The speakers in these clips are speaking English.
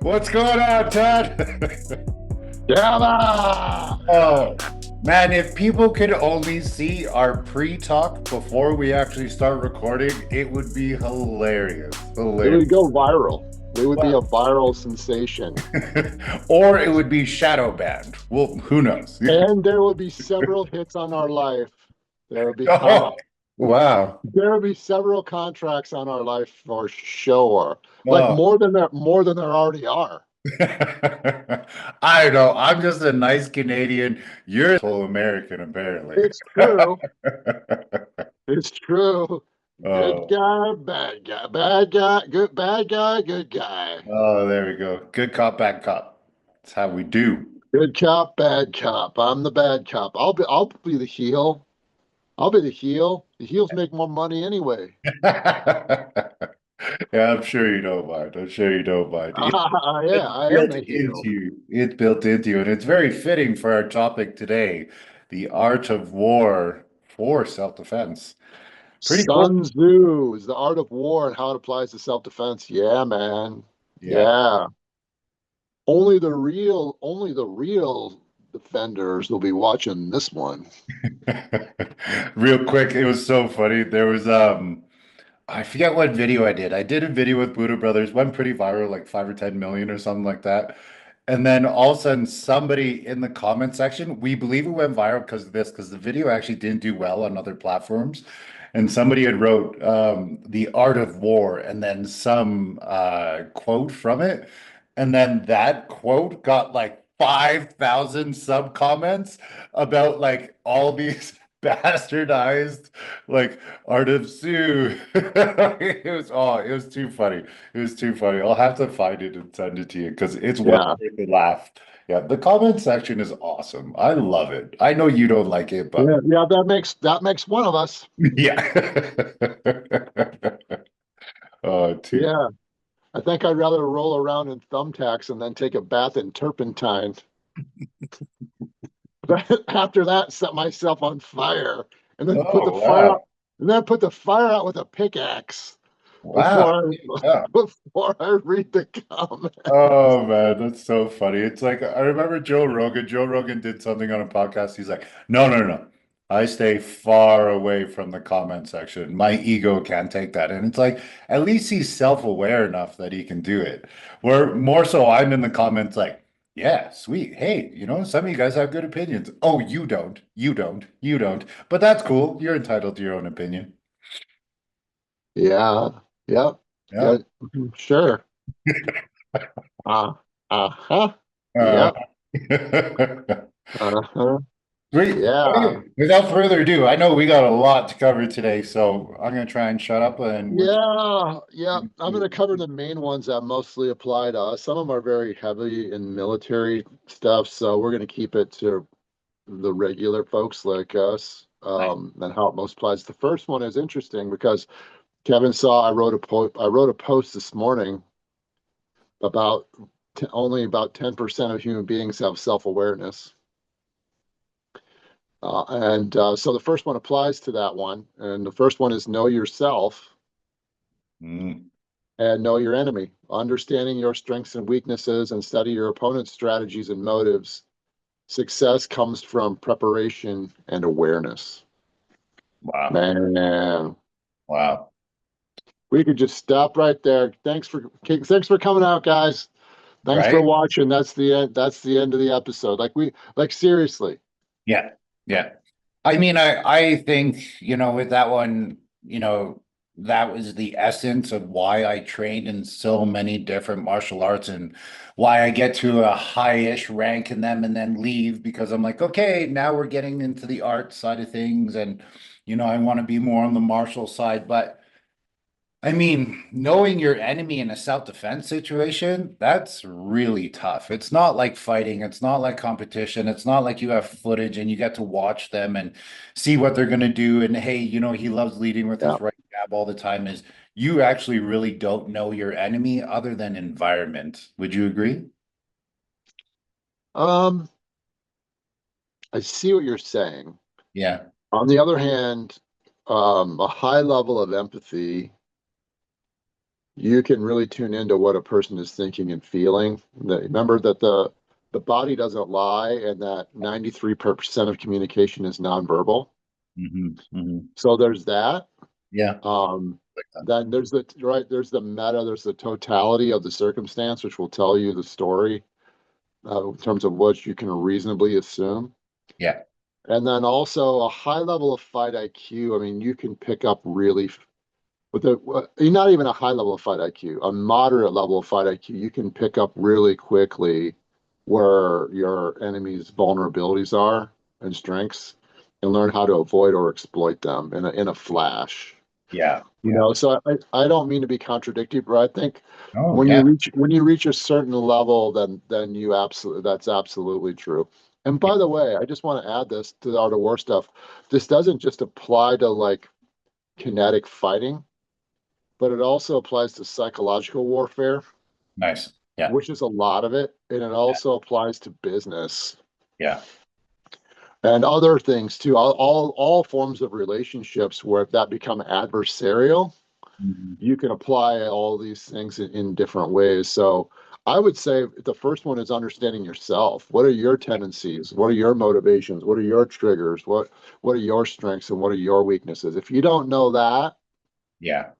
What's going on, Todd? Yeah. Oh, man, if people could only see our pre-talk before we actually start recording, it would be hilarious. It Hilarious. would go viral. We would be a Well, viral sensation. or it would be shadow banned. Well, who knows? And there would be several hits on our life. There would be Oh, wow. there would be several contracts on our life for sure. Like Oh. more than there already are. I don't know. I'm just a nice Canadian. You're a full American, apparently. It's true. It's true. Good Oh. guy, bad guy, bad guy, good guy. Oh, there we go. Good cop, bad cop. That's how we do. Good cop, bad cop. I'm the bad cop. I'll be the heel. I'll be the heel. The heels make more money anyway. Yeah, I'm sure you don't mind. I'm sure you don't mind. Yeah, It's I am built the into heel. you. It's built into you, and it's very fitting for our topic today, the art of war for self-defense. Pretty cool. Sun Tzu is the art of war and how it applies to self-defense. Yeah, man. Yeah. Yeah. Only the real defenders will be watching this one. Real quick, it was so funny. There was I forget what video I did. I did a video with Buddha Brothers, went pretty viral, like 5 or 10 million or something like that. And then all of a sudden, somebody in the comment section, we believe it went viral because of this, because the video actually didn't do well on other platforms. And somebody had wrote the art of war and then some quote from it. And then that quote got like 5,000 sub comments about like all these bastardized like Art of Sue. It was too funny. It was too funny. I'll have to find it and send it to you because it's well Yeah. worth the laugh. Yeah, the comment section is awesome. I love it. I know you don't like it, but Yeah, yeah, that makes one of us. yeah. Oh, too. Yeah. I think I'd rather roll around in thumbtacks and then take a bath in turpentine. After that, set myself on fire and then put the Oh, fire wow. out and then put the fire out with a pickaxe Wow. before Yeah. before I read the comment. Oh man, that's so funny. It's like I remember Joe Rogan. Joe Rogan did something on a podcast. He's like, no, no, no. I stay far away from the comment section. My ego can't take that. And it's like, at least he's self-aware enough that he can do it. Where more so I'm in the comments like, yeah, sweet. Hey, some of you guys have good opinions. Oh, you don't. You don't. You don't. But that's cool. You're entitled to your own opinion. Yeah, yep, Yeah. yeah, sure. Uh, uh-huh. Uh, Yep. Uh-huh. Great. Yeah. Okay. Without further ado, I know we got a lot to cover today, so I'm going to try and shut up and we're Yeah. Yep. I'm going to cover the main ones that mostly apply to us. Some of them are very heavy in military stuff, so we're going to keep it to the regular folks like us, nice. and how it most applies. The first one is interesting because Kevin saw I wrote a post this morning about only about 10% of human beings have self-awareness. So the first one applies to that one. And the first one is know yourself Mm, and know your enemy. Understanding your strengths and weaknesses and study your opponent's strategies and motives. Success comes from preparation and awareness. wow. Man, Wow. we could just stop right there. Thanks for coming out, guys. Thanks for Right? watching. That's the end. That's the end of the episode. Like seriously. Yeah. Yeah. I mean, I think, with that one, that was the essence of why I trained in so many different martial arts and why I get to a high-ish rank in them and then leave because I'm like, okay, now we're getting into the art side of things and I want to be more on the martial side, but I mean, knowing your enemy in a self-defense situation, that's really tough. It's not like fighting, it's not like competition, it's not like you have footage and you get to watch them and see what they're going to do. And hey, he loves leading with Yeah. his right jab all the time. Is you actually really don't know your enemy other than environment. Would you agree? Um, I see what you're saying. Yeah. On the other hand, a high level of empathy you can really tune into what a person is thinking and feeling. Remember that the body doesn't lie, and that 93% of communication is nonverbal. Hmm. So there's that. Yeah. Um, Like that. then there's the meta, there's the totality of the circumstance, which will tell you the story in terms of what you can reasonably assume. Yeah. And then also a high level of fight IQ. I mean, you can pick up really with not even a high level of fight IQ, a moderate level of fight IQ, you can pick up really quickly where your enemy's vulnerabilities are and strengths, and learn how to avoid or exploit them in a flash. Yeah. You Yeah. know, so I don't mean to be contradictory, but I think Oh, yeah. when you reach a certain level, then you absolutely that's absolutely true. And Yeah. by the way, I just want to add this to the art of war stuff. This doesn't just apply to like kinetic fighting, but it also applies to psychological warfare, Nice. Yeah. which is a lot of it, and it Yeah. also applies to business Yeah. and other things too. All forms of relationships where that become adversarial, Mhm. you can apply all these things in different ways. So I would say the first one is understanding yourself. What are your tendencies? What are your motivations? What are your triggers? What are your strengths and what are your weaknesses? If you don't know that, Yeah.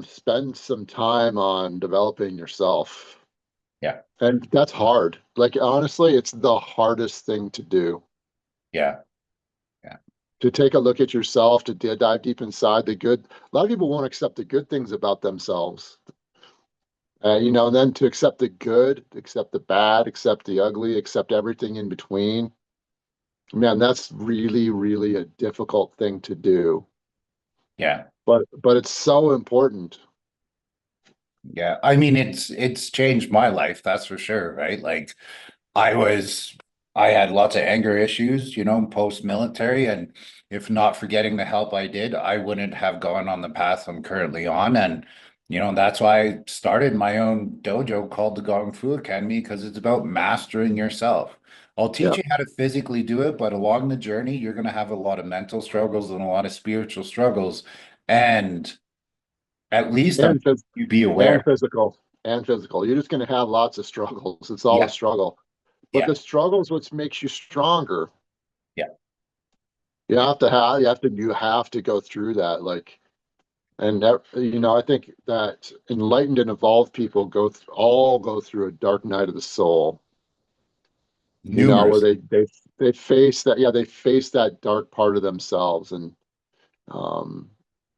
spend some time on developing yourself. Yeah. And that's hard. Like honestly, it's the hardest thing to do. Yeah. Yeah. To take a look at yourself, to dive deep inside the good. A lot of people won't accept the good things about themselves. You know, and then to accept the good, accept the bad, accept the ugly, accept everything in between. Man, that's really, really a difficult thing to do. Yeah. But it's so important. Yeah. I mean, it's changed my life, that's for sure, right? Like I was, I had lots of anger issues, post-military, and if not for getting the help I did, I wouldn't have gone on the path I'm currently on. And, that's why I started my own dojo called the Gong Fu Academy, because it's about mastering yourself. I'll Yeah. teach you how to physically do it, but along the journey, you're going to have a lot of mental struggles and a lot of spiritual struggles. And at least And phys- you be and aware. physical. And physical. You're just gonna have lots of struggles. It's all a Yeah. struggle. But Yeah. the struggle is what makes you stronger. Yeah. You have to go through that. Like and that, you know, I think that enlightened and evolved people all go through a dark night of the soul, you know, where Numerous. they face that, yeah, they face that dark part of themselves, and um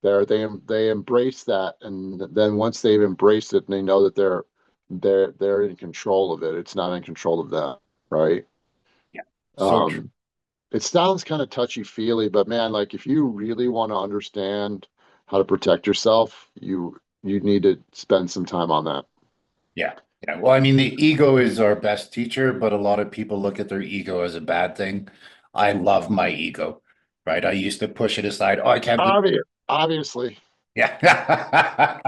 they embrace that, and then once they've embraced it and they know that they're in control of it, it's not in control of them, right? Yeah. So true. um it sounds kind of touchy feely, but man, like if you really want to understand how to protect yourself, you need to spend some time on that. Yeah. Yeah. Well, I mean, the ego is our best teacher, but a lot of people look at their ego as a bad thing. I love my ego, right? I used to push it aside. Oh, I can't believe. Obviously. Yeah.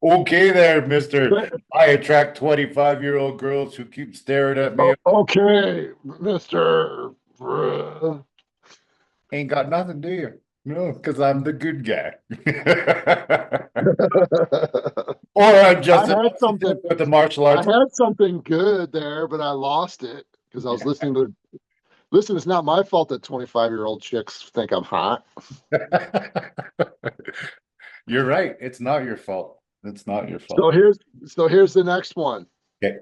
Okay there, Mister. I attract 25-year-old girls who keep staring at me. Okay, Mr. Ain't got nothing, do you? No, because I'm the good guy. Or I'm I just an had oxygen something with the martial I arts. had something good there, but I lost it because I was Yeah. listening to listen, it's not my fault that 25-year-old chicks think I'm hot. You're right. It's not your fault. It's not your So fault. here's the next one, Okay.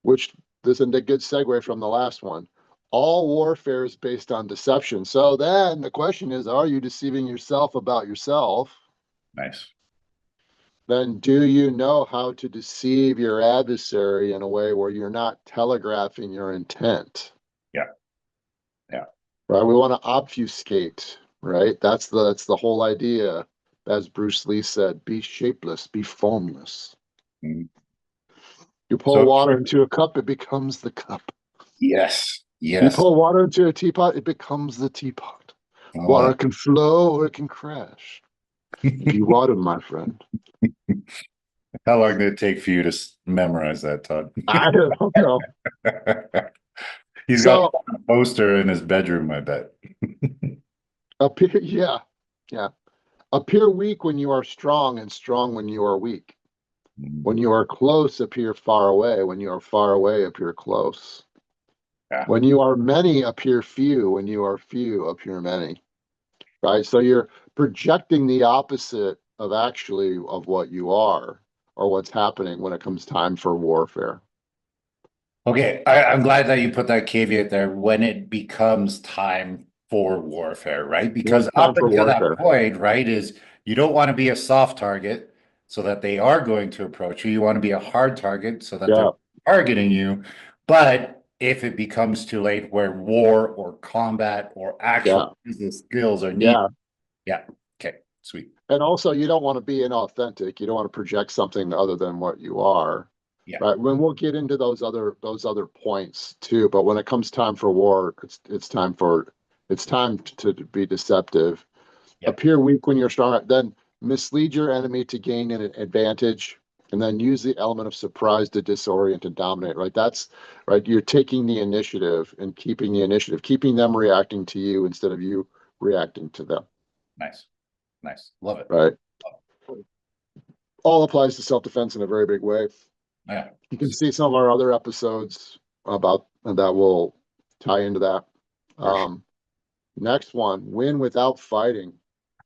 which this is a good segue from the last one. All warfare is based on deception. So then the question is, are you deceiving yourself about yourself? Nice. Then do you know how to deceive your adversary in a way where you're not telegraphing your intent? Yeah. Yeah. Right? We want to obfuscate, right? That's the whole idea. As Bruce Lee said, be shapeless, be formless. Mm. You pour So water true. into a cup, it becomes the cup. Yes. You Yes. pour water into a teapot, it becomes the teapot. Oh. Water can flow or it can crash. Be water, my friend. How long did it take for you to memorize that, Todd? I don't know. He's got So a poster in his bedroom, I bet. up here, yeah, yeah. Appear weak when you are strong, and strong when you are weak. Mm. When you are close, appear far away. When you are far away, appear close. Yeah. When you are many, appear few. When you are few, appear many. Right? So you're projecting the opposite of actually of what you are or what's happening when it comes time for warfare. Okay, I'm glad that you put that caveat there when it becomes time for warfare, right? When Because it's up time for until that warfare. point, right, is you don't want to be a soft target so that they are going to approach you. You want to be a hard target so that they're Yeah, targeting you. But if it becomes too late where war or combat or actual yeah, business skills are needed, yeah. yeah, okay, sweet. And also, you don't want to be inauthentic. You don't want to project something other than what you are, Yeah, right? When we'll get into those other points too. But when it comes time for war, it's time to be deceptive. yeah, Appear weak when you're strong. Then mislead your enemy to gain an advantage, and then use the element of surprise to disorient and dominate. Right? That's right. You're taking the initiative and keeping the initiative, keeping them reacting to you instead of you reacting to them. nice, nice. Love it. Right? All applies to self-defense in a very big way. Yeah. You can see some of our other episodes about that will tie into that. For sure. Um, Next one, win without fighting.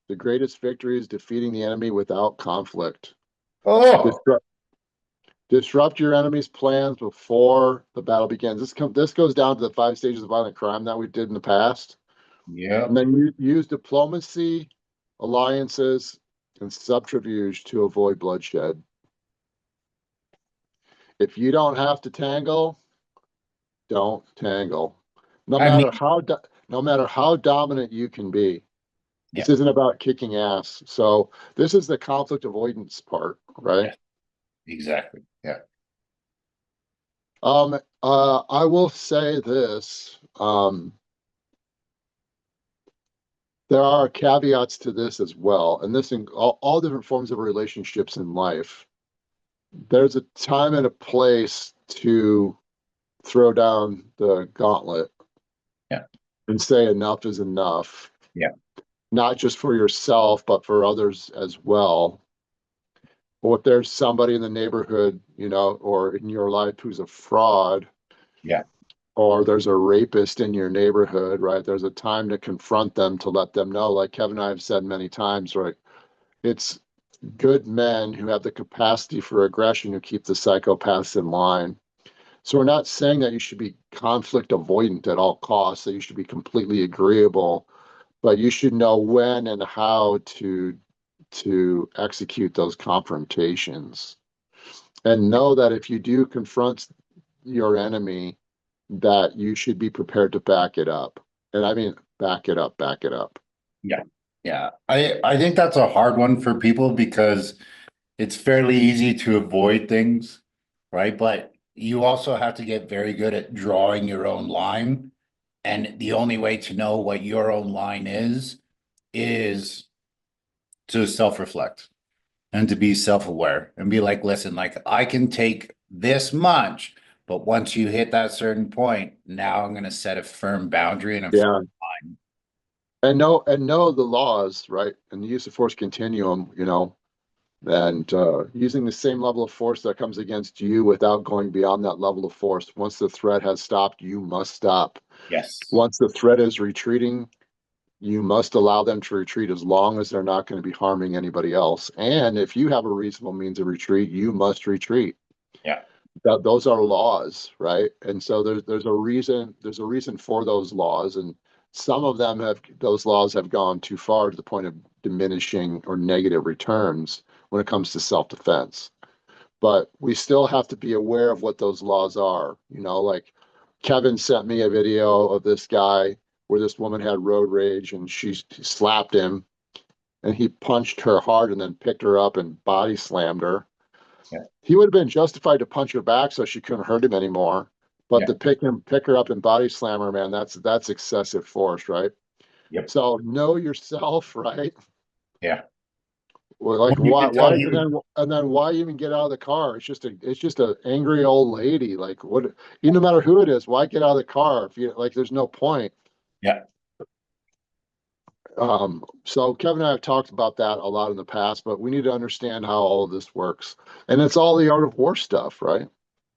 The greatest victory is defeating the enemy without conflict. Oh, Disrupt, disrupt your enemy's plans before the battle begins. This goes down to the 5 stages of violent crime that we did in the past. And yep. then you use diplomacy, alliances, and subterfuge to avoid bloodshed. If you don't have to tangle, don't tangle. No I matter mean, how no matter how dominant you can be. yeah, This isn't about kicking ass. So this is the conflict avoidance part, right? yeah, exactly. Yeah. I will say this. There are caveats to this as well, and this in all different forms of relationships in life. There's a time and a place to throw down the gauntlet Yeah. and say enough is enough, Yeah. not just for yourself, but for others as well. Or if there's somebody in the neighborhood, or in your life who's a fraud, Yeah. or there's a rapist in your neighborhood, right? There's a time to confront them to let them know, like Kevin and I have said many times, right? It's good men who have the capacity for aggression who keep the psychopaths in line. So we're not saying that you should be conflict avoidant at all costs, that you should be completely agreeable, but you should know when and how to execute those confrontations. And know that if you do confront your enemy, that you should be prepared to back it up. And I mean, back it up, back it up. Yeah. Yeah. I think that's a hard one for people because it's fairly easy to avoid things, right? But you also have to get very good at drawing your own line. And the only way to know what your own line is to self-reflect and to be self-aware and be like, listen, like I can take this much, but once you hit that certain point, now I'm going to set a firm boundary and a firm Yeah. line. And know the laws, right? And the use of force continuum, and using the same level of force that comes against you without going beyond that level of force. Once the threat has stopped, you must stop. Yes. Once the threat is retreating, you must allow them to retreat as long as they're not going to be harming anybody else. And if you have a reasonable means of retreat, you must retreat. Yeah. Those are laws, right? And so there's a reason for those laws, and some of them those laws have gone too far to the point of diminishing or negative returns when it comes to self-defense. But we still have to be aware of what those laws are. Like Kevin sent me a video of this guy where this woman had road rage and she slapped him and he punched her hard and then picked her up and body slammed her. Yeah. He would have been justified to punch her back so she couldn't hurt him anymore. But Yeah. to pick her up and body slam her, man, that's excessive force, right? Yep. So know yourself, right? Yeah. Well, Well, like you why can tell why you. and then why even get out of the car? It's just a angry old lady. Like what no matter who it is, why get out of the car if you like there's no point. Yeah. So Kevin and I have talked about that a lot in the past, but we need to understand how all of this works. And it's all the art of war stuff, right?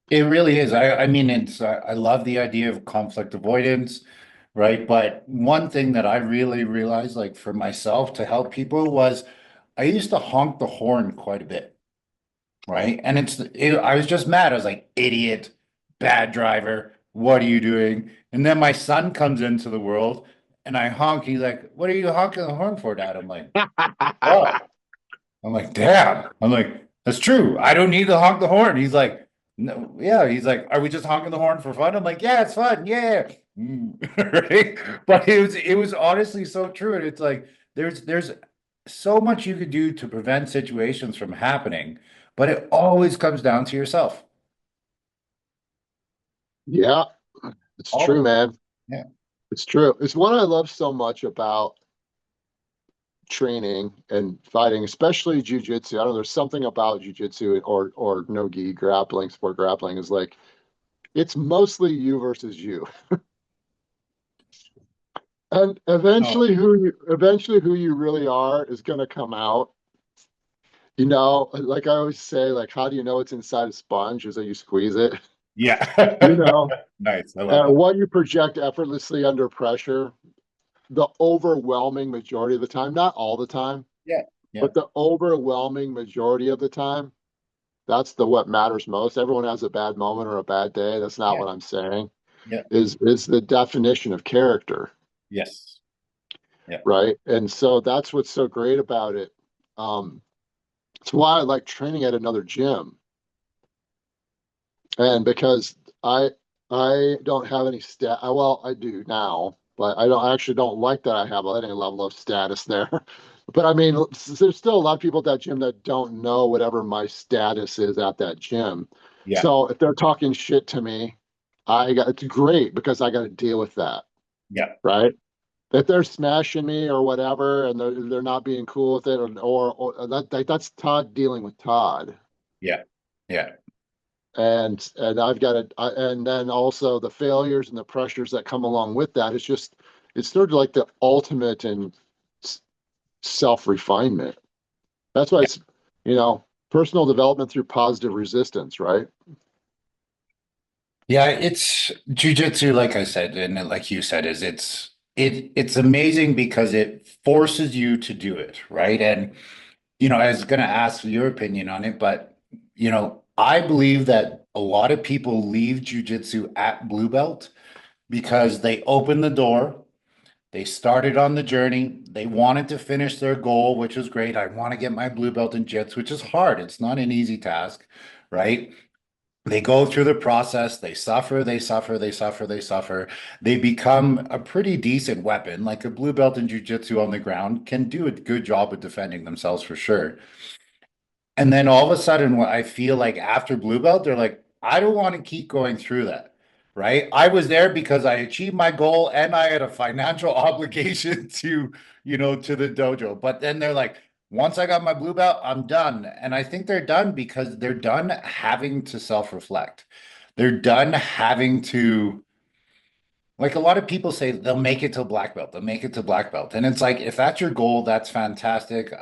It really is. I mean, I love the idea of conflict avoidance, right? But one thing that I really realized, like for myself to help people was I used to honk the horn quite a bit, right? And I was just mad. I was like, idiot, bad driver, what are you doing? And then my son comes into the world and I honk. He's like, what are you honking the horn for, Dad? I'm like, oh. I'm like, damn. I'm like, that's true. I don't need to honk the horn. He's like, no, yeah. He's like, are we just honking the horn for fun? I'm like, yeah, it's fun. Yeah. Right. But it was honestly so true. And it's like there's so much you could do to prevent situations from happening, but it always comes down to yourself. Yeah, it's true, Always. man. Yeah. It's true. It's what I love so much about training and fighting, especially jujitsu. I don't know, there's something about jujitsu or no-gi grappling, sport grappling is like it's mostly you versus you. And Oh, eventually who you really are is gonna come out. You know, like I always say, like how do you know it's inside a sponge is that you squeeze it, you yeah. know, Nice. I love and that. what you project effortlessly under pressure, the overwhelming majority of the time, not all the time, Yeah. Yeah. but the overwhelming majority of the time, that's the what matters most. Everyone has a bad moment or a bad day. That's not Yeah. what I'm saying. Yeah. Is the definition of character, Yes. Yeah. right? And so that's what's so great about it. Um, it's why I like training at another gym. And because I don't have any well, I do now, but I actually don't like that I have any level of status there. But I mean, there's still a lot of people at that gym that don't know whatever my status is at that gym. Yeah. So if they're talking shit to me, it's great because I got to deal with that, Yeah. right? If they're smashing me or whatever, and they're not being cool with it, or that's Todd dealing with Todd. Yeah. Yeah. And I've got to, and then also the failures and the pressures that come along with that. It's sort of like the ultimate in self refinement. That's why it's, you know, personal development through positive resistance, right? Yeah, it's jujitsu, like I said, and like you said, it's amazing because it forces you to do it, right? And I was gonna ask your opinion on it, but I believe that a lot of people leave jujitsu at blue belt because they opened the door, they started on the journey, they wanted to finish their goal, which was great. I want to get my blue belt in jits, which is hard. It's not an easy task, right? They go through the process, they suffer, they suffer, they suffer, they suffer. They become a pretty decent weapon. Like a blue belt in jiu-jitsu on the ground can do a good job of defending themselves for sure. And then all of a sudden, what I feel like after blue belt, they're like, I don't want to keep going through that. Right. I was there because I achieved my goal and I had a financial obligation to the dojo. But then they're like, once I got my blue belt, I'm done. And I think they're done because they're done having to self-reflect. They're done having to, like a lot of people say they'll make it to black belt. They'll make it to black belt. And it's like if that's your goal, that's fantastic.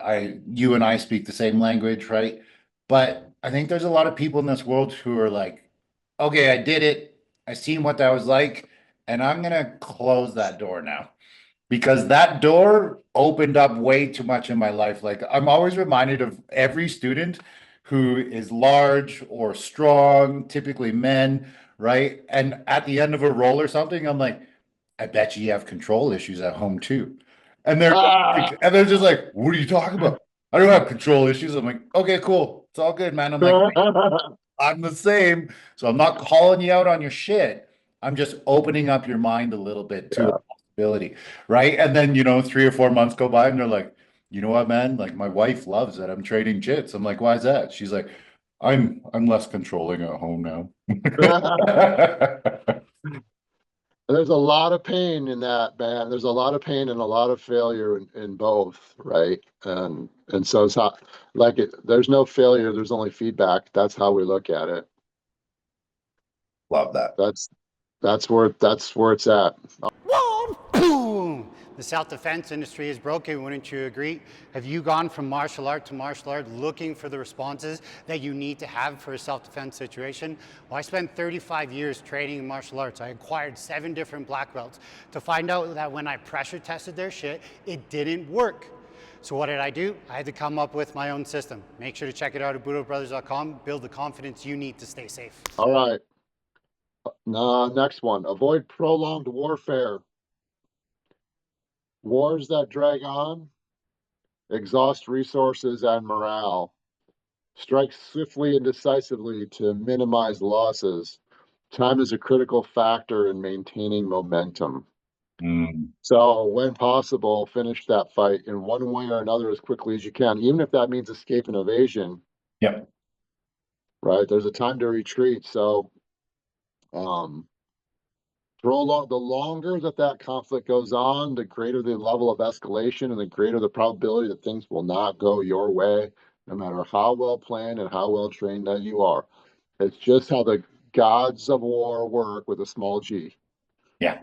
You and I speak the same language, right? But I think there's a lot of people in this world who are like, okay, I did it. I seen what that was like, and I'm gonna close that door now because that door opened up way too much in my life. Like I'm always reminded of every student who is large or strong, typically men, right? And at the end of a roll or something, I'm like, I bet you have control issues at home too. And they're Ah! like, and they're just like, what are you talking about? I don't have control issues. I'm like, okay, cool. It's all good, man. I'm like, I'm the same. So I'm not calling you out on your shit. I'm just opening up your mind a little bit to a Yeah. possibility. Right. And then, 3 or 4 months go by and they're like, you know what, man? Like my wife loves that I'm trading jits. I'm like, why is that? She's like, I'm less controlling at home now. There's a lot of pain in that, man. There's a lot of pain and a lot of failure in both, right? And so it's how like there's no failure, there's only feedback. That's how we look at it. Love that. That's that's where it's at. One, boom. The self-defense industry is broken, wouldn't you agree? Have you gone from martial art to martial art looking for the responses that you need to have for a self-defense situation? Well, I spent 35 years training in martial arts. I acquired 7 different black belts to find out that when I pressure tested their shit, it didn't work. So what did I do? I had to come up with my own system. Make sure to check it out at BudoBrothers.com. Build the confidence you need to stay safe. All right. Next one. Avoid prolonged warfare. Wars that drag on exhaust resources and morale. Strike swiftly and decisively to minimize losses. Time is a critical factor in maintaining momentum. Mm, So, when possible, finish that fight in one way or another as quickly as you can, even if that means escape and evasion, yep. right? There's a time to retreat. So, um, the longer that conflict goes on, the greater the level of escalation and the greater the probability that things will not go your way, no matter how well planned and how well trained that you are. It's just how the gods of war work with a small g, Yeah.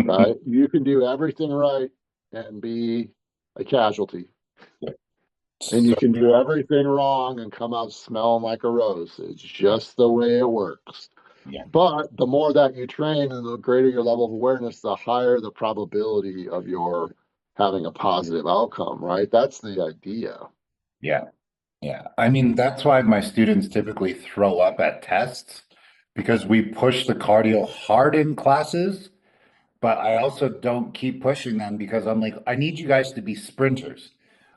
right? You can do everything right and be a casualty, and you So, can do everything wrong and come out smelling like a rose. It's just the way it works. yeah. But the more that you train and the greater your level of awareness, the higher the probability of your having a positive outcome, right? That's the idea. Yeah. Yeah. I mean, that's why my students typically throw up at tests because we push the cardio hard in classes, but I also don't keep pushing them because I'm like, I need you guys to be sprinters.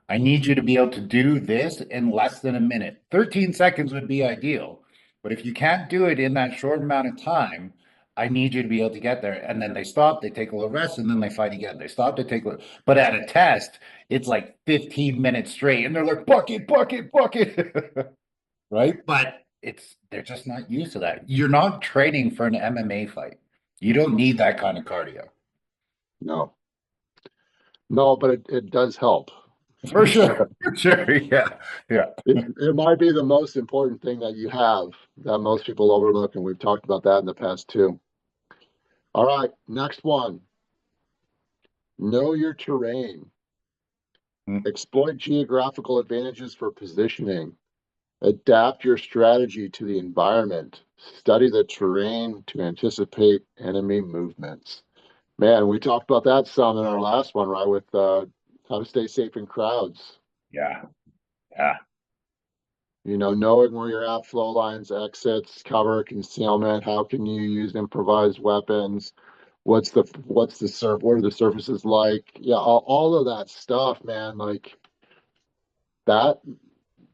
I need you to be able to do this in less than a minute. 13 seconds would be ideal. But if you can't do it in that short amount of time, I need you to be able to get there. And then they stop, they take a little rest, and then they fight again. They stop, they take a little. But at a test, it's like 15 minutes straight, and they're like, bucket, bucket, bucket. Right? But they're just not used to that. You're not training for an MMA fight. You don't need that kind of cardio. No, no, but it does help For for sure. sure. For sure. Yeah. Yeah. It might be the most important thing that you have that most people overlook, and we've talked about that in the past too. All right, next one. Know your terrain. Mm, Exploit geographical advantages for positioning. Adapt your strategy to the environment. Study the terrain to anticipate enemy movements. Man, we talked about that some in our last one, right? With how to stay safe in crowds. yeah. Yeah. You know, knowing where you're at, flow lines, exits, cover, concealment. How can you use improvised weapons? What are the surfaces like? Yeah, all of that stuff, man. Like that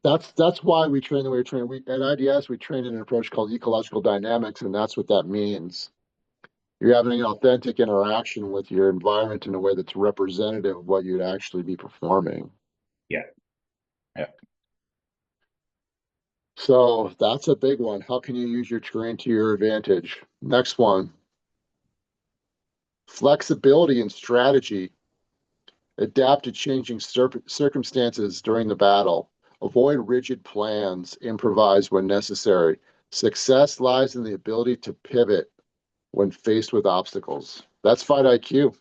that's why we train the way we train. We at IDS we train in an approach called ecological dynamics, and that's what that means. You're having an authentic interaction with your environment in a way that's representative of what you'd actually be performing. Yeah. Yeah. So that's a big one. How can you use your terrain to your advantage? Next one, flexibility and strategy. Adapt to changing circumstances during the battle. Avoid rigid plans. Improvise when necessary. Success lies in the ability to pivot when faced with obstacles. That's fight IQ.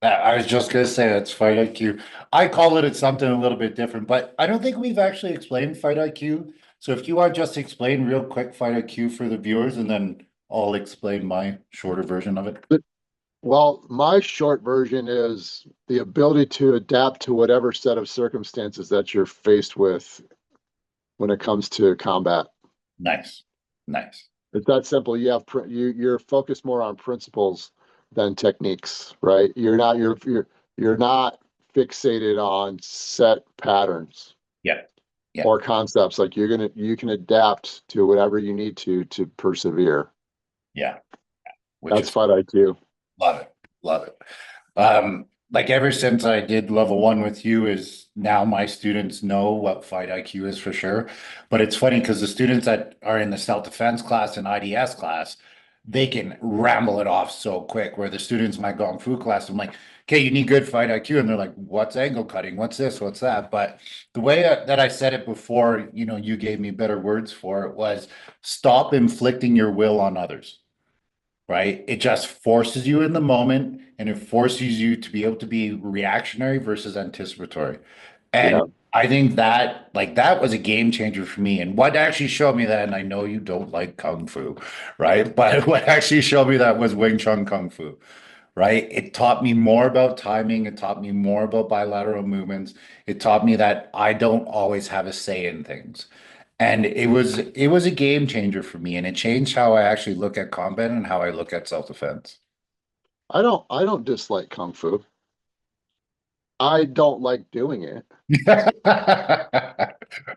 I was just gonna say that's fight IQ. I call it something a little bit different, but I don't think we've actually explained fight IQ. So if you want just to explain real quick fight IQ for the viewers, and then I'll explain my shorter version of it. Well, my short version is the ability to adapt to whatever set of circumstances that you're faced with when it comes to combat. Nice. Nice. It's that simple. You're focused more on principles than techniques, right? You're not fixated on set patterns Yeah. Yeah. or concepts. Like you can adapt to whatever you need to persevere. Yeah. Which That's is fight IQ. love it. Love it. Like ever since I did level one with you is now my students know what fight IQ is for sure. But it's funny because the students that are in the self-defense class and IDS class, they can ramble it off so quick. Where the students in my Kung Fu class, I'm like, okay, you need good fight IQ. And they're like, what's angle cutting? What's this? What's that? But the way that I said it before, you gave me better words for it was stop inflicting your will on others. right? It just forces you in the moment and it forces you to be able to be reactionary versus anticipatory. And Yeah. I think that like that was a game changer for me. And what actually showed me that, and I know you don't like Kung Fu, right? But what actually showed me that was Wing Chun Kung Fu, right? It taught me more about timing. It taught me more about bilateral movements. It taught me that I don't always have a say in things. And it was a game changer for me, and it changed how I actually look at combat and how I look at self-defense. I don't dislike Kung Fu. I don't like doing it.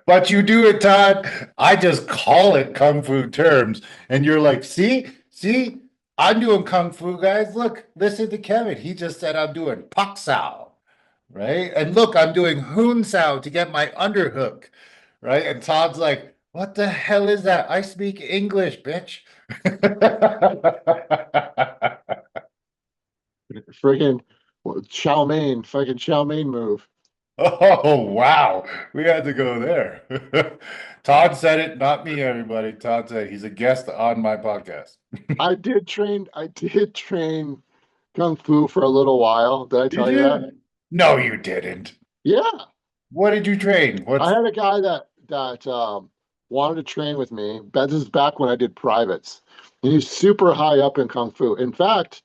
But you do it, Todd. I just call it Kung Fu terms, and you're like, see, I'm doing Kung Fu, guys. Look, listen to Kevin. He just said I'm doing Pak Sao, right? And look, I'm doing Hoon Sao to get my underhook, right? And Todd's like, what the hell is that? I speak English, bitch. Friggin' chow mein, fucking chow mein move. Oh, wow. We had to go there. Todd said it, not me, everybody. Todd said he's a guest on my podcast. I did train Kung Fu for a little while. Did I Did tell you that? you? No, you didn't. Yeah. What did you train? I What's had a guy that wanted to train with me. But this is back when I did privates. And he's super high up in Kung Fu. In fact,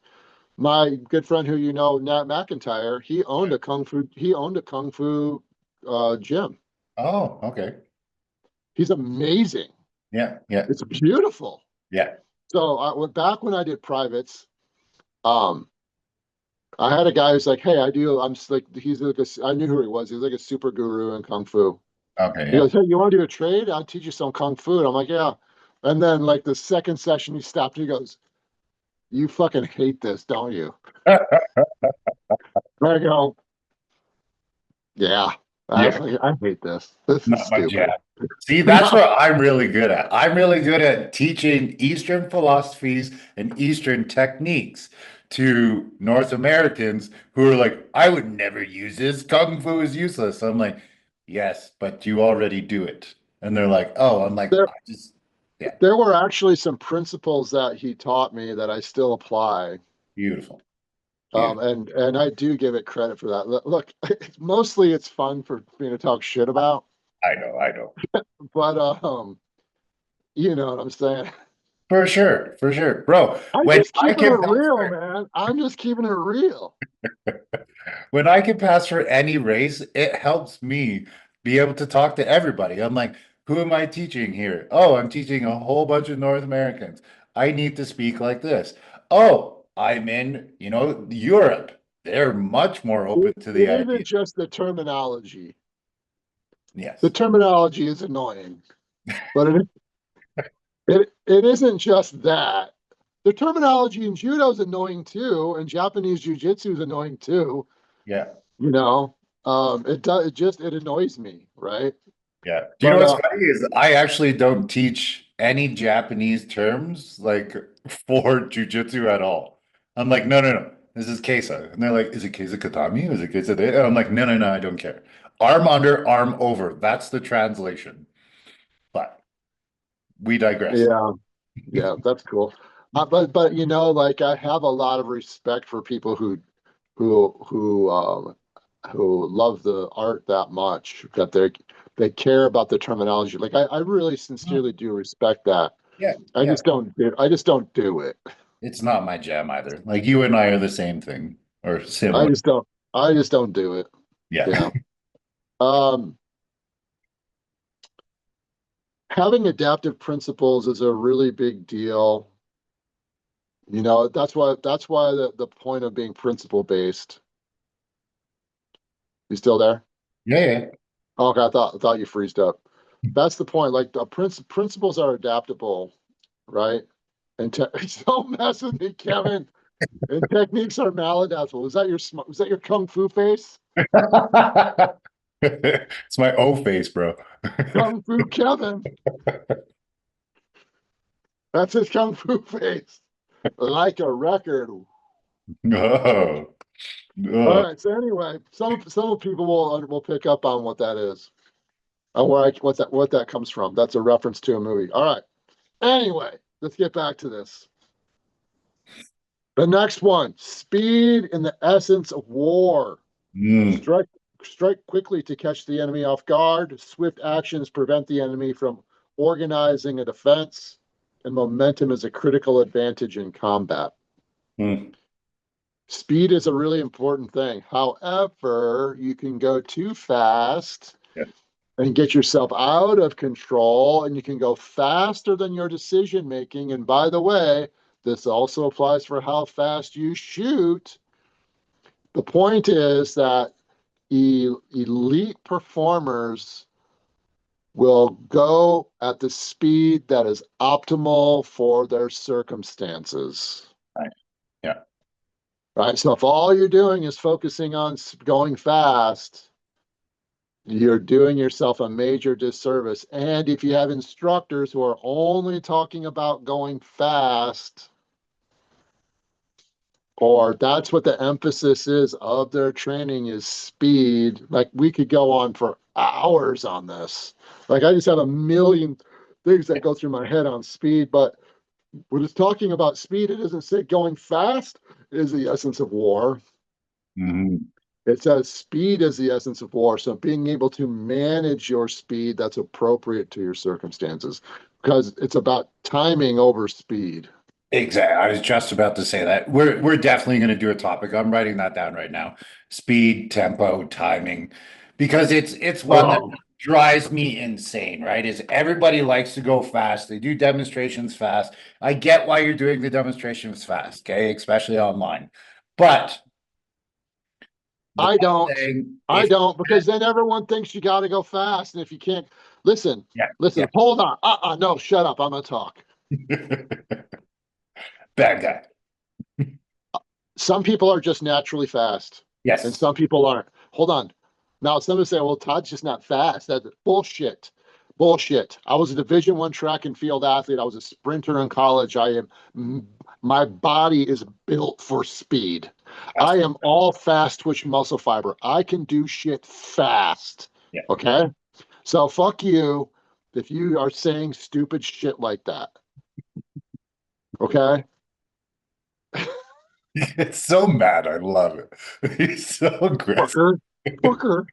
my good friend who you know, Nat McIntyre, he owned a Kung Fu gym. Oh, okay. He's amazing. Yeah, yeah, It's beautiful. yeah. So I went back when I did privates. Um, I had a guy who's like, "Hey, I do. Like, he's like I knew who he was. He's like a super guru in kung fu." Okay, He yeah. goes, "Hey, you want to do a trade? I'll teach you some kung fu." And I'm like, "Yeah." And then like the second session, he stopped. He goes, "You fucking hate this, don't you?" And I go, "Yeah, Yeah. I hate this. This is Not my jam. stupid." See, that's what I'm really good at. I'm really good at teaching Eastern philosophies and Eastern techniques to North Americans who are like, I would never use this. Kung Fu is useless. I'm like, yes, but you already do it. And they're like, oh, I'm like, There, I just, yeah, there were actually some principles that he taught me that I still apply. beautiful. Beautiful. And I do give it credit for that. Look, mostly it's fun for me to talk shit about, I know, I know. but you know what I'm saying. For sure. Bro, I'm when just I keeping it can pass real, for man. I'm just keeping it real. when I can pass for any race, it helps me be able to talk to everybody. I'm like, who am I teaching here? Oh, I'm teaching a whole bunch of North Americans. I need to speak like this. Oh, I'm in, Europe. They're much more open to the It idea. isn't just the terminology. The Yes. terminology is annoying, but it isn't just that. The terminology in judo is annoying too, and Japanese jiu-jitsu is annoying too. Yeah. You know, it annoys me, right? Yeah. Do you know But what's funny is I actually don't teach any Japanese terms like for jujitsu at all. I'm like, no, no, no. This is Kesa. And they're like, is it Kesa Katami? Is it Kesa de? And I'm like, no, no, no, I don't care. Arm under, arm over. That's the translation. But we digress. yeah, yeah, that's cool. But you know, like I have a lot of respect for people who who um who love the art that much that they care about the terminology. Like I really Oh, sincerely do respect that. yeah, yeah. I just don't do it. It's not my jam either. Like you and I are the same thing or I similar. just don't I just don't do it. Yeah. Yeah. Um Having adaptive principles is a really big deal. You know, that's why the point of being principle based. You still there? Yeah, yeah. Oh, okay, I thought you freezed up. That's the point. Like the principles are adaptable, right? And don't mess with me, Kevin. And techniques are maladaptable. Was that your kung fu face? It's my O face, bro. Kung fu Kevin. That's his kung fu face. Like a record. Oh, All oh. right. So anyway, some people will pick up on what that is. What that comes from. That's a reference to a movie. All right. Anyway, let's get back to this. The next one, speed in the essence of war. Mm, Strike, strike quickly to catch the enemy off guard. Swift actions prevent the enemy from organizing a defense, and momentum is a critical advantage in combat. mm. Speed is a really important thing. However, you can go too fast Yeah. and get yourself out of control, and you can go faster than your decision making. And by the way, this also applies for how fast you shoot. The point is that elite performers will go at the speed that is optimal for their circumstances. Right. Yeah. Right. So if all you're doing is focusing on going fast, you're doing yourself a major disservice. And if you have instructors who are only talking about going fast, or that's what the emphasis is of their training is speed, like we could go on for hours on this. Like I just have a million things that go through my head on speed, but when it's talking about speed, it doesn't say going fast is the essence of war. Mhm. It says speed is the essence of war. So being able to manage your speed that's appropriate to your circumstances, because it's about timing over speed. Exactly. I was just about to say that. We're definitely going to do a topic. I'm writing that down right now. Speed, tempo, timing, because it's one that Oh, drives me insane, right? Is everybody likes to go fast. They do demonstrations fast. I get why you're doing the demonstrations fast, okay? Especially online. But the I don't. thing, I if don't, because then everyone thinks you got to go fast. And if you can't, listen, yeah, listen, yeah. hold on. No, shut up. I'm going to talk. Bad guy. Some people are just naturally fast, and Yes. some people aren't. Hold on. Now, some people say, well, Todd's just not fast. That's bullshit. Bullshit. I was a Division I track and field athlete. I was a sprinter in college. My body is built for speed. I am Absolutely. all fast twitch muscle fiber. I can do shit fast. Yeah. Okay. So fuck you if you are saying stupid shit like that. Okay. It's so mad. I love it. He's so aggressive. Fucker. Fucker.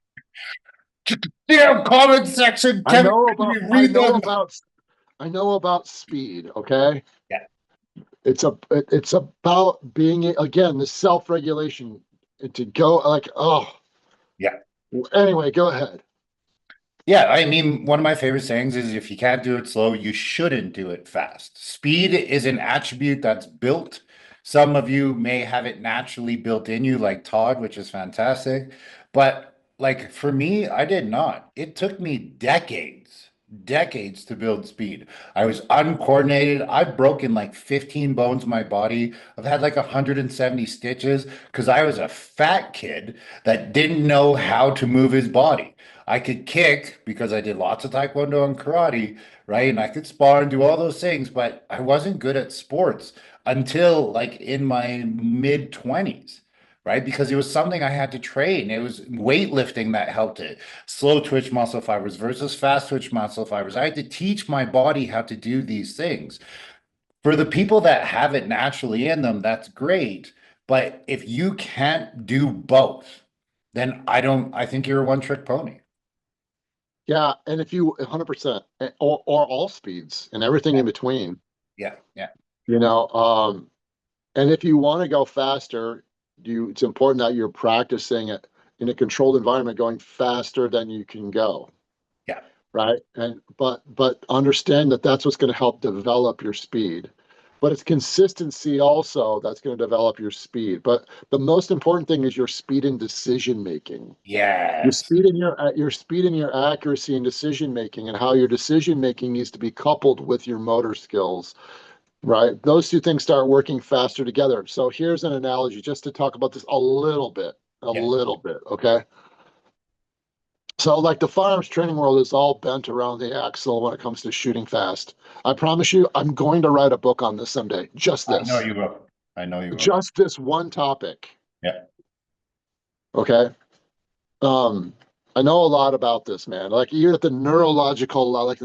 Damn comment section, I Kevin. know Can about you I read know them? about I know about speed, okay? Yeah. It's about being again the self-regulation to go like Yeah. anyway, go ahead. Yeah, I mean, one of my favorite sayings is if you can't do it slow, you shouldn't do it fast. Speed is an attribute that's built. Some of you may have it naturally built in you, like Todd, which is fantastic. But like for me, I did not. It took me decades to build speed. I was uncoordinated. I've broken like 15 bones in my body. I've had like 170 stitches because I was a fat kid that didn't know how to move his body. I could kick because I did lots of taekwondo and karate, right? And I could spar and do all those things, but I wasn't good at sports until like in my mid 20s, right? Because it was something I had to train. It was weightlifting that helped it. Slow twitch muscle fibers versus fast twitch muscle fibers. I had to teach my body how to do these things. For the people that have it naturally in them, that's great. But if you can't do both, then I think you're a one-trick pony. Yeah, and if you 100% or all speeds and everything Yeah, in between, yeah, yeah, you know, and if you want to go faster, it's important that you're practicing it in a controlled environment going faster than you can go. yeah, Right? And but understand that that's what's going to help develop your speed. But it's consistency also that's going to develop your speed. But the most important thing is your speed in decision making. yes, Your speed and your accuracy in decision making, and how your decision making needs to be coupled with your motor skills. Right? Those two things start working faster together. So here's an analogy just to talk about this a little bit. A yeah. little bit, okay? So, like the firearms training world is all bent around the axle when it comes to shooting fast. I promise you, I'm going to write a book on this someday. I know you will. I know you will. Just this one topic. Yeah, Okay. Um, I know a lot about this, man. Like you're at the neurological, like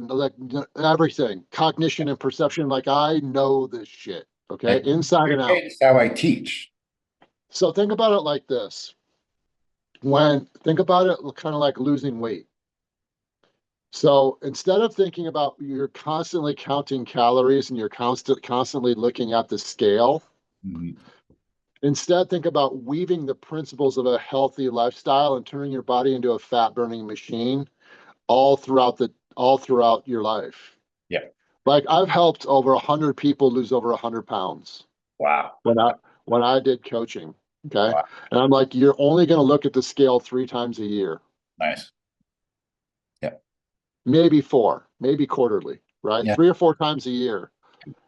everything, cognition and perception. Like I know this shit. okay, inside and You out. changed how I teach. So think about it like this. Think about it kind of like losing weight. So instead of thinking about you're constantly counting calories and you're constantly looking at the scale, Mhm. instead think about weaving the principles of a healthy lifestyle and turning your body into a fat burning machine all throughout your life. Yeah. Like I've helped over 100 people lose over 100 pounds Wow. when I did coaching. Okay. Wow. And I'm like, you're only going to look at the scale 3 times a year, Nice. Yeah. maybe four, maybe quarterly, right? Yeah. 3 or 4 times a year,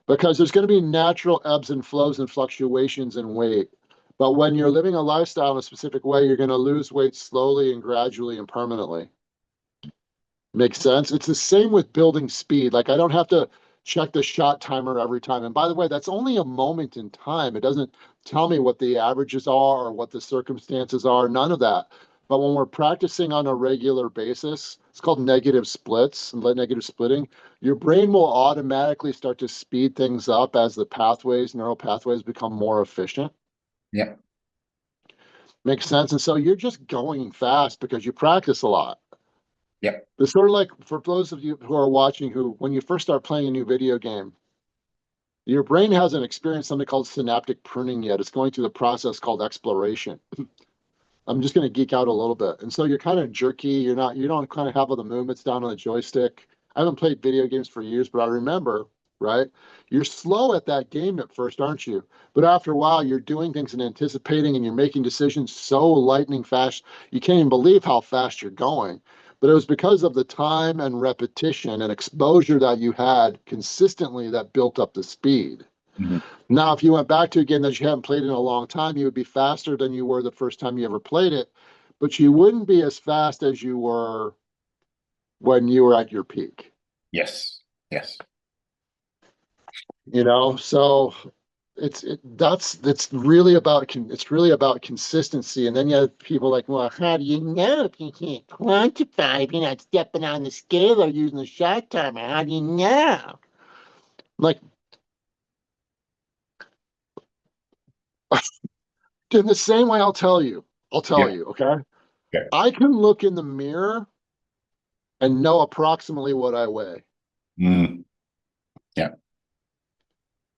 because there's going to be natural ebbs and flows and fluctuations in weight. But when you're living a lifestyle in a specific way, you're going to lose weight slowly and gradually and permanently. Makes sense. It's the same with building speed. Like I don't have to check the shot timer every time. And by the way, that's only a moment in time. It doesn't tell me what the averages are or what the circumstances are, none of that. But when we're practicing on a regular basis, it's called negative splits and negative splitting. Your brain will automatically start to speed things up as the neural pathways become more efficient. Yeah. Makes sense. And so you're just going fast because you practice a lot. Yeah. It's sort of like for those of you who are watching who, when you first start playing a new video game, your brain hasn't experienced something called synaptic pruning yet. It's going through the process called exploration. I'm just going to geek out a little bit. And so you're kind of jerky. You don't kind of have all the movements down on the joystick. I haven't played video games for years, but I remember, right? You're slow at that game at first, aren't you? But after a while, you're doing things and anticipating and you're making decisions so lightning fast, you can't even believe how fast you're going. But it was because of the time and repetition and exposure that you had consistently that built up the speed. Mhm. Now, if you went back to a game that you haven't played in a long time, you would be faster than you were the first time you ever played it, but you wouldn't be as fast as you were when you were at your peak. Yes. Yes. So it's really about consistency. And then you have people like, well, how do you know if you can't quantify, if you're not stepping on the scale or using the shot timer? How do you know? Like, in the same way, I'll tell Yeah. you, okay? Yeah. I can look in the mirror and know approximately what I weigh, Mm. Yeah.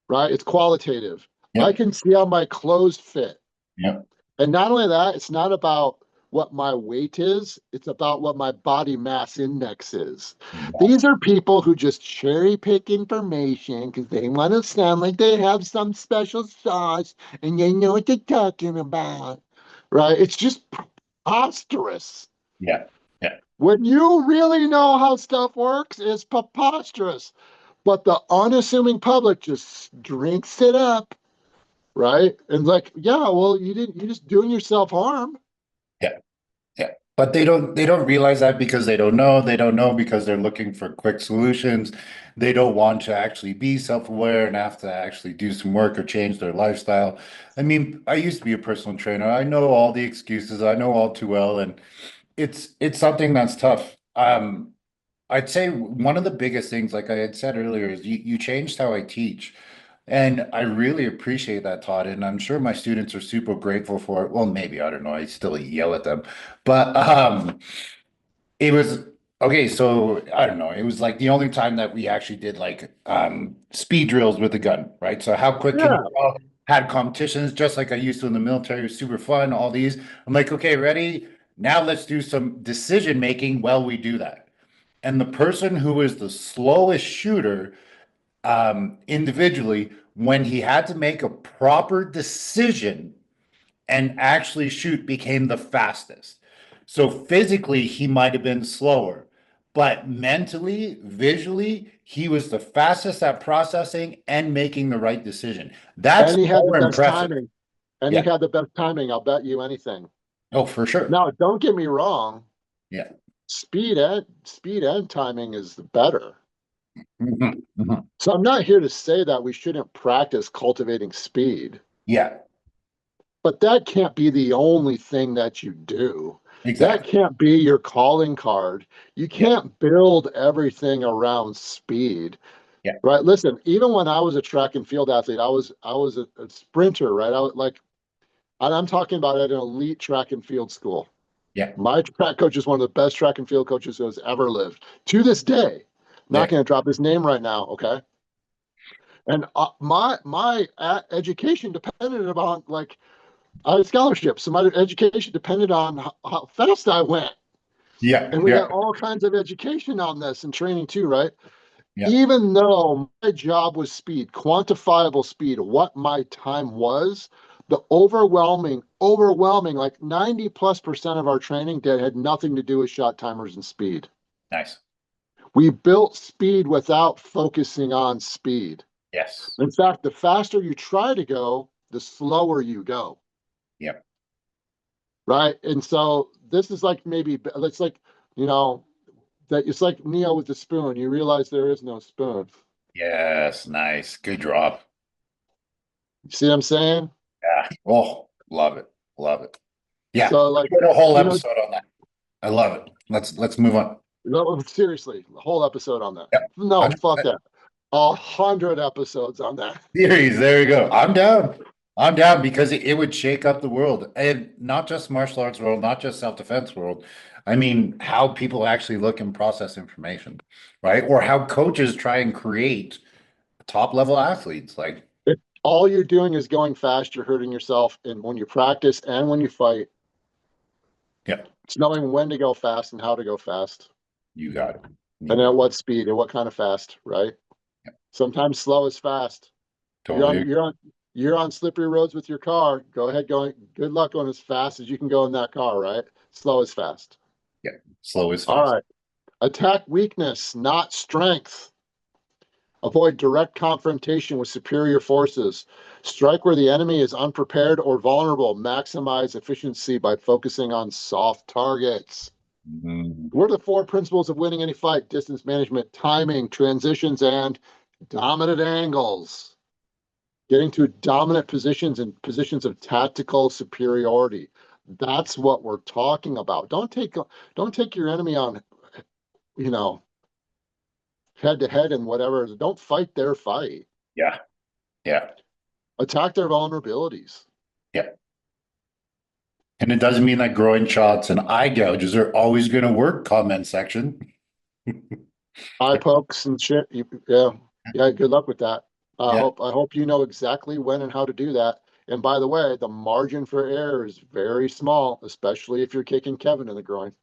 right? It's qualitative. I Yeah. can see how my clothes fit. Yeah. And not only that, it's not about what my weight is, it's about what my body mass index is. These are people who just cherry pick information because they want to sound like they have some special sauce and they know what they're talking about, right? It's just preposterous. Yeah. Yeah. When you really know how stuff works, it's preposterous. But the unassuming public just drinks it up, right? And like, yeah, well, you're just doing yourself harm. Yeah. Yeah. But they don't realize that because they don't know. They don't know because they're looking for quick solutions. They don't want to actually be self-aware and have to actually do some work or change their lifestyle. I mean, I used to be a personal trainer. I know all the excuses. I know all too well, and it's something that's tough. I'd say one of the biggest things, like I had said earlier, is you changed how I teach. And I really appreciate that, Todd. And I'm sure my students are super grateful for it. Well, maybe, I don't know. I still yell at them. But it was okay, so I don't know. It was like the only time that we actually did like speed drills with a gun, right? So how quick can you Yeah. go? Had competitions just like I used to in the military. It was super fun, all these. I'm like, okay, ready? Now let's do some decision making while we do that. And the person who was the slowest shooter individually, when he had to make a proper decision and actually shoot, became the fastest. So physically, he might have been slower, but mentally, visually, he was the fastest at processing and making the right decision. That's And he had the more best impressive. timing. And he Yeah. had the best timing. I'll bet you anything. Oh, for sure. Now, don't get me wrong. Yeah. Speed and timing is better. Mhm. Mhm. So I'm not here to say that we shouldn't practice cultivating speed, Yeah. but that can't be the only thing that you do. That Exactly. can't be your calling card. You Yeah. can't build everything around speed. Yeah. Right. Listen, even when I was a track and field athlete, I was a sprinter, right? I was like, and I'm talking about at an elite track and field school. Yeah. My track coach is one of the best track and field coaches who has ever lived to this day. Yeah. Not going to drop his name right now, okay? And my education depended upon like I had scholarships, so my education depended on how fast I went, Yeah. and we Yeah. got all kinds of education on this and training too, right? Yeah. Even though my job was speed, quantifiable speed, what my time was, the overwhelming, like 90+% of our training did had nothing to do with shot timers and speed. Nice. We built speed without focusing on speed. Yes. In fact, the faster you try to go, the slower you go. Yep. Right. And so this is like maybe it's like, you know, that it's like Neo with the spoon. You realize there is no spoon. Yes. Nice. Good drop. You see what I'm saying? Yeah. Oh, love it. Love it. Yeah. So We like, did a whole you know, episode on that. I love it. Let's move on. no, seriously, the whole episode on that. Yep. No, fuck 100%. that. 100 episodes on that. Series. There we go. I'm down. I'm down because it would shake up the world, and not just martial arts world, not just self-defense world. I mean, how people actually look and process information, right? Or how coaches try and create top level athletes. Like, If all you're doing is going fast, you're hurting yourself. And when you practice and when you fight, yeah, it's knowing when to go fast and how to go fast. you got it. And at what speed and what kind of fast, right? Yeah. Sometimes slow is fast. Totally. You're on slippery roads with your car. Go ahead going. Good luck going as fast as you can go in that car, right? Slow is fast. Yeah. Slow is All fast. right. Attack weakness, not strength. Avoid direct confrontation with superior forces. Strike where the enemy is unprepared or vulnerable. Maximize efficiency by focusing on soft targets. Mm, What are the four principles of winning any fight? Distance management, timing, transitions, and dominant angles. Getting to dominant positions and positions of tactical superiority. That's what we're talking about. Don't take your enemy on, you know, head to head and whatever. Don't fight their fight. yeah. Yeah. Attack their vulnerabilities. Yeah. And it doesn't mean that groin shots and eye gouges are always going to work, comment section. Eye pokes and shit. Yeah. Yeah, good luck with that. Yeah. I hope you know exactly when and how to do that. And by the way, the margin for error is very small, especially if you're kicking Kevin in the groin.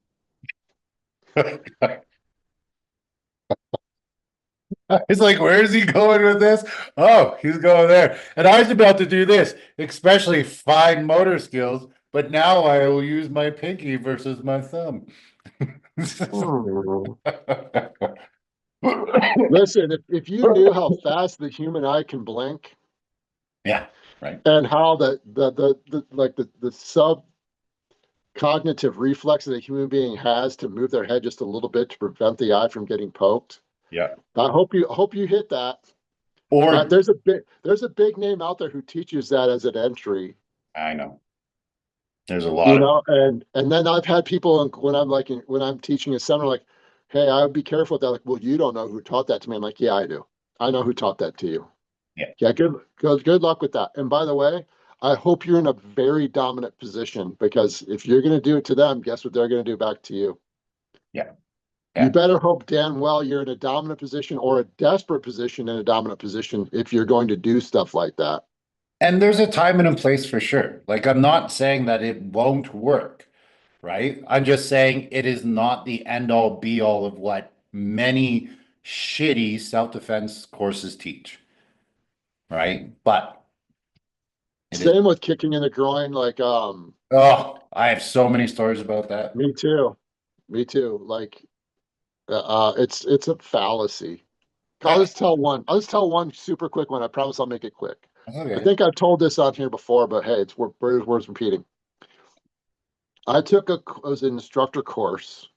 It's like, where is he going with this? Oh, he's going there. And I was about to do this, especially fine motor skills, but now I will use my pinky versus my thumb. Listen, if you knew how fast the human eye can blink Yeah, right. and how the subcognitive reflex that a human being has to move their head just a little bit to prevent the eye from getting poked. Yeah. I hope you hit that. Or There's a big name out there who teaches that as an entry. I know there's a lot You of know, and then I've had people when I'm teaching a seminar like, hey, I would be careful with that. Like, well, you don't know who taught that to me. I'm like, yeah, I do. I know who taught that to you. yeah. Yeah, good luck with that. And by the way, I hope you're in a very dominant position because if you're going to do it to them, guess what they're going to do back to you? Yeah. You Yeah. better hope damn well you're in a dominant position or a desperate position in a dominant position if you're going to do stuff like that. And there's a time and a place for sure. Like, I'm not saying that it won't work, right? I'm just saying it is not the end all be all of what many shitty self-defense courses teach, right? But it is, Same with kicking in the groin. Like, oh, I have so many stories about that. me too. Me too. Like, it's a fallacy. I'll just tell one super quick one. I promise I'll make it quick. I Okay. think I've told this on here before, but hey, it's worth repeating. It was an instructor course,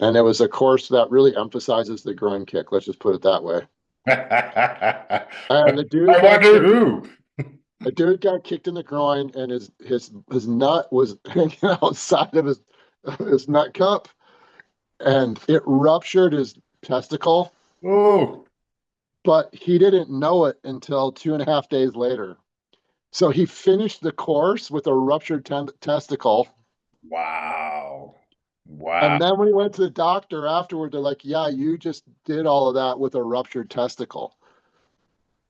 and it was a course that really emphasizes the groin kick. Let's just put it that way. And I wonder who. the dude got kicked in the groin, and his nut was hanging outside of his nut cup, and it ruptured his testicle. Oh, but he didn't know it until 2.5 days later. So he finished the course with a ruptured testicle. Wow. And Wow. then when he went to the doctor afterward, they're like, yeah, you just did all of that with a ruptured testicle.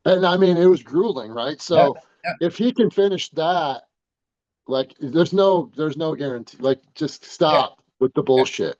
And I mean, it was grueling, right? Yeah. So if he can finish that, like there's no guarantee. Like just Yeah. stop with the Yeah. bullshit.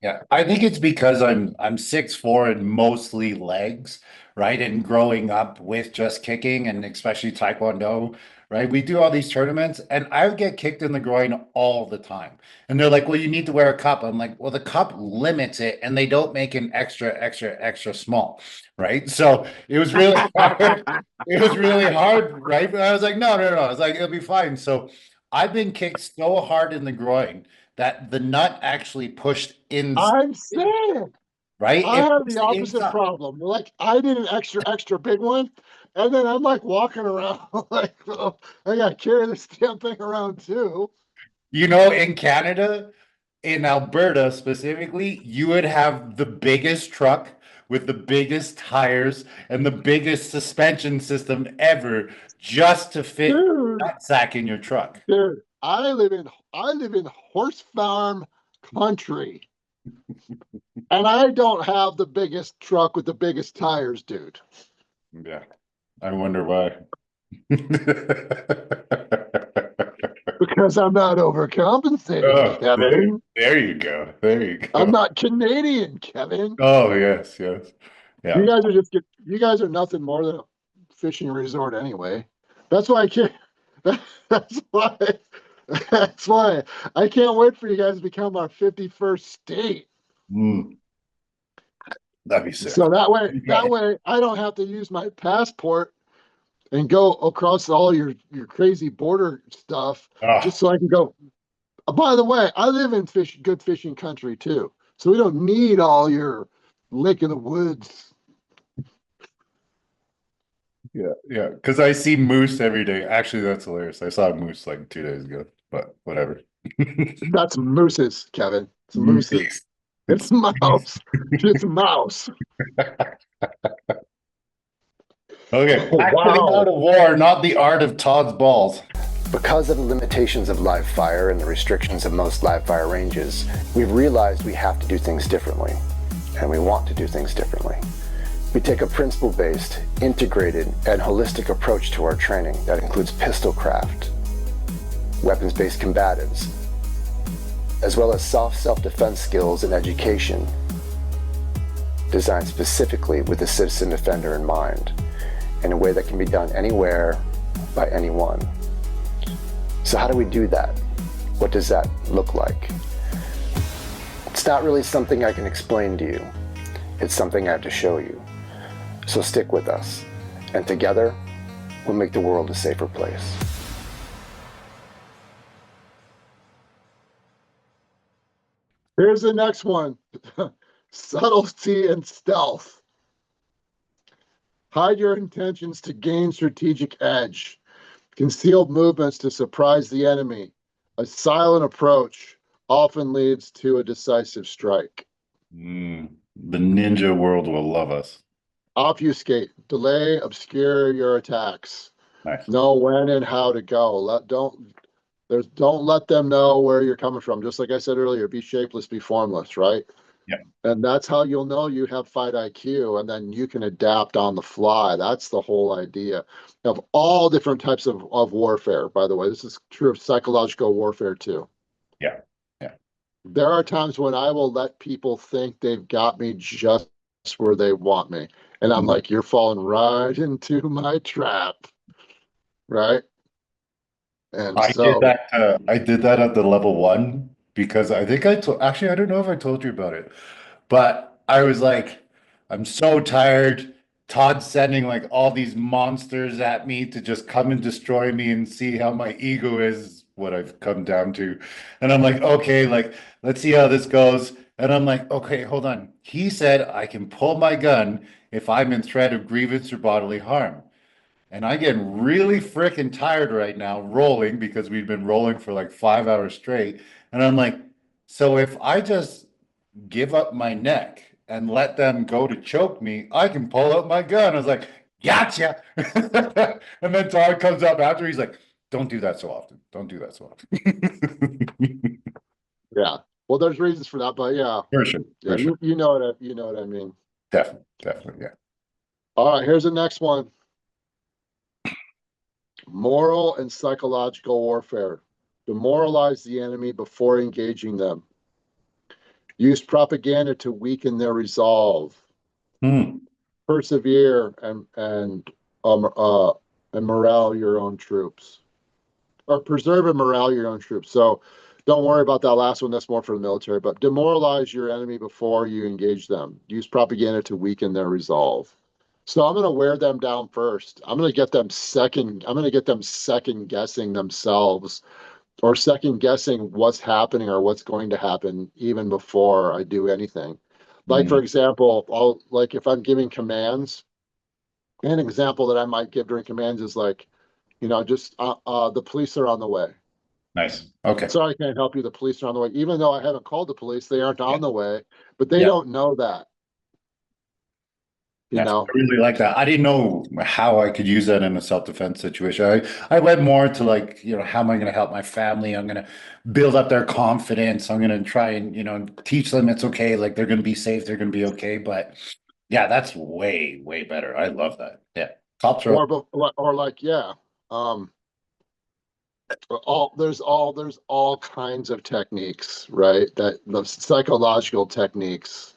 Yeah, I think it's because I'm 6'4" and mostly legs, right? And growing up with just kicking and especially Taekwondo, right? We do all these tournaments and I would get kicked in the groin all the time. And they're like, well, you need to wear a cup. I'm like, well, the cup limits it and they don't make an extra small, right? So it was really hard. It was really hard, right? But I was like, no. I was like, it'll be fine. So I've been kicked so hard in the groin that the nut actually pushed in, I'm saying right? I It have the pushed opposite inside. problem. Like I did an extra big one, and then I'm like walking around like, oh, I gotta carry this damn thing around too. You know, in Canada, in Alberta specifically, you would have the biggest truck with the biggest tires and the biggest suspension system ever just to fit Dude, that sack in your truck. dude, I live in horse farm country, and I don't have the biggest truck with the biggest tires, dude. Yeah, I wonder why. Because I'm not overcompensating, Oh, Kevin. there you go. There you I'm go. not Canadian, Kevin. Oh, yes, yes. You Yeah. guys are you guys are nothing more than a fishing resort anyway. That's why I can't that's why that's why I can't wait for you guys to become our 51st state. Mm, that'd be sick. So that way Yeah. that way I don't have to use my passport and go across all your crazy border stuff Oh, just so I can go. By the way, I live in good fishing country too. So we don't need all your lake in the woods. yeah, yeah. Because I see moose every day. Actually, that's hilarious. I saw a moose like 2 days ago, but whatever. That's mooses, Kevin. It's mooses. Moose. It's It's mouse. It's mouse. okay. Oh, Back to the art wow. of war, not the art of Todd's balls. Because of the limitations of live fire and the restrictions of most live fire ranges, we've realized we have to do things differently, and we want to do things differently. We take a principle-based, integrated, and holistic approach to our training that includes pistol craft, weapons-based combatives, as well as soft self-defense skills and education, designed specifically with the citizen defender in mind, in a way that can be done anywhere by anyone. So how do we do that? What does that look like? It's not really something I can explain to you. It's something I have to show you. So stick with us, and together, we'll make the world a safer place. Here's the next one. Subtlety and stealth. Hide your intentions to gain strategic edge. Concealed movements to surprise the enemy. A silent approach often leads to a decisive strike. The ninja world will love us. Obfuscate, delay, obscure your attacks. Nice. Know when and how to go. Don't let them know where you're coming from. Just like I said earlier, be shapeless, be formless, right? Yeah. And that's how you'll know you have fight IQ, and then you can adapt on the fly. That's the whole idea of all different types of warfare, by the way. This is true of psychological warfare too. Yeah. Yeah. There are times when I will let people think they've got me just where they want me. And I'm like, you're falling right into my trap. Right. And I did so, that. I did that at the level one because I think I told. Actually, I don't know if I told you about it, but I was like, I'm so tired. Todd's sending like all these monsters at me to just come and destroy me and see how my ego is, what I've come down to. And I'm like, okay, like let's see how this goes. And I'm like, okay, hold on. He said I can pull my gun if I'm in threat of grievance or bodily harm. And I get really freaking tired right now rolling because we've been rolling for like 5 hours straight. And I'm like, so if I just give up my neck and let them go to choke me, I can pull out my gun. I was like, gotcha. And then Todd comes up after, he's like, don't do that so often. Don't do that so often. Yeah. Well, there's reasons for that, but yeah. For sure. Yeah, For sure. you know what I mean. Definitely. Definitely. Yeah. All right, here's the next one. Moral and psychological warfare. Demoralize the enemy before engaging them. Use propaganda to weaken their resolve. Persevere and morale your own troops, or preserve and morale your own troops. So don't worry about that last one. That's more for the military. But demoralize your enemy before you engage them. Use propaganda to weaken their resolve. So I'm going to wear them down first. I'm going to get them second guessing themselves, or second guessing what's happening or what's going to happen even before I do anything. Like, for example, like if I'm giving commands, an example that I might give during commands is like, just the police are on the way. Nice. Okay. Sorry, I can't help you. The police are on the way. Even though I haven't called the police, they aren't on the way, but they Yeah. don't know that. I really like that. I didn't know how I could use that in a self-defense situation. I went more to like, how am I going to help my family? I'm going to build up their confidence. I'm going to try and, teach them it's okay. Like they're going to be safe. They're going to be okay. But yeah, that's way, way better. I love that. Yeah. Cops are Or like, yeah. There's all kinds of techniques, right? That the psychological techniques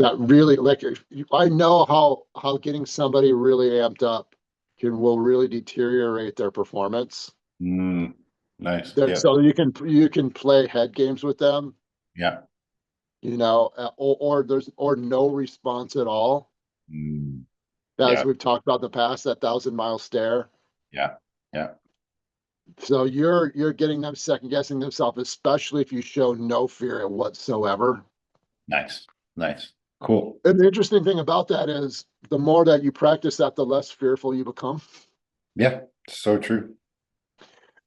that really, like, I know how getting somebody really amped up will really deteriorate their performance. Nice. Yeah. So you can play head games with them. Yeah. Or no response at all. As we've talked about in the past, that 1,000-mile stare. Yeah. Yeah. So you're getting them second guessing themselves, especially if you show no fear whatsoever. Nice. Nice. Cool. And the interesting thing about that is the more that you practice that, the less fearful you become. Yeah, so true.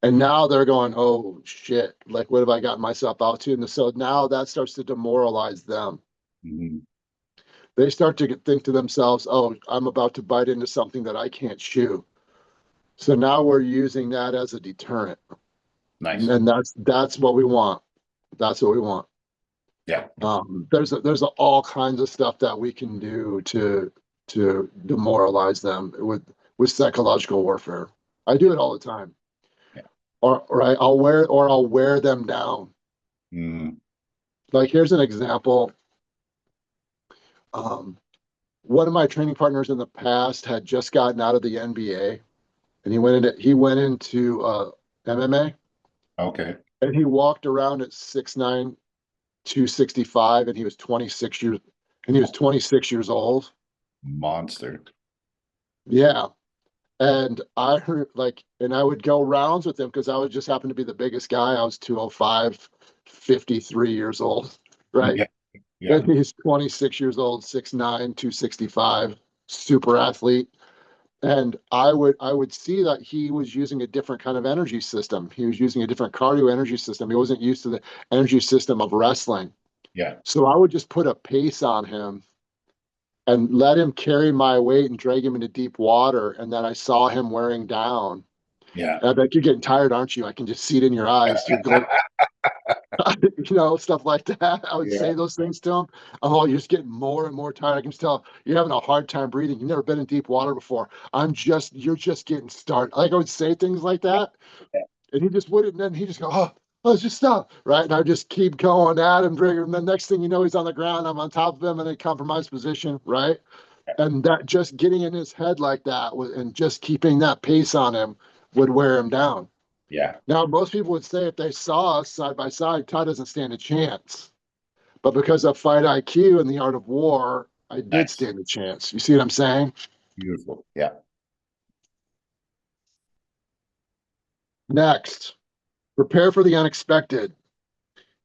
And now they're going, oh shit, like what have I gotten myself out to? And so now that starts to demoralize them. They start to think to themselves, oh, I'm about to bite into something that I can't chew. So now we're using that as a deterrent. Nice. And that's what we want. That's what we want. Yeah. There's all kinds of stuff that we can do to demoralize them with psychological warfare. I do it all the time. Yeah. Or I'll wear them down. Like here's an example. One of my training partners in the past had just gotten out of the NBA, and he went into MMA. Okay. And he walked around at 6'9", 265, and he was 26 years old. Monster. Yeah. And I heard and I would go rounds with him because I would just happen to be the biggest guy. I was 205, 53 years old. Right. Yeah. Yeah. And he's 26 years old, 6'9", 265, super athlete. And I would see that he was using a different kind of energy system. He was using a different cardio energy system. He wasn't used to the energy system of wrestling. Yeah. So I would just put a pace on him and let him carry my weight and drag him into deep water. And then I saw him wearing down. Yeah. And I bet you're getting tired, aren't you? I can just see it in your eyes. You're going, stuff like that. I would say those things to him. Oh, you're just getting more and more tired. I can just tell you're having a hard time breathing. You've never been in deep water before. You're just getting started. Like I would say things like that. And he just wouldn't. And then he just go, oh, let's just stop. Right. And I just keep going at him, trigger. And the next thing you know, he's on the ground. I'm on top of him in a compromised position. Right. And that just getting in his head like that and just keeping that pace on him would wear him down. Yeah. Now, most people would say if they saw us side by side, Todd doesn't stand a chance. But because of fight IQ and the art of war, I did stand a chance. You see what I'm saying? Beautiful. Yeah. Next, prepare for the unexpected.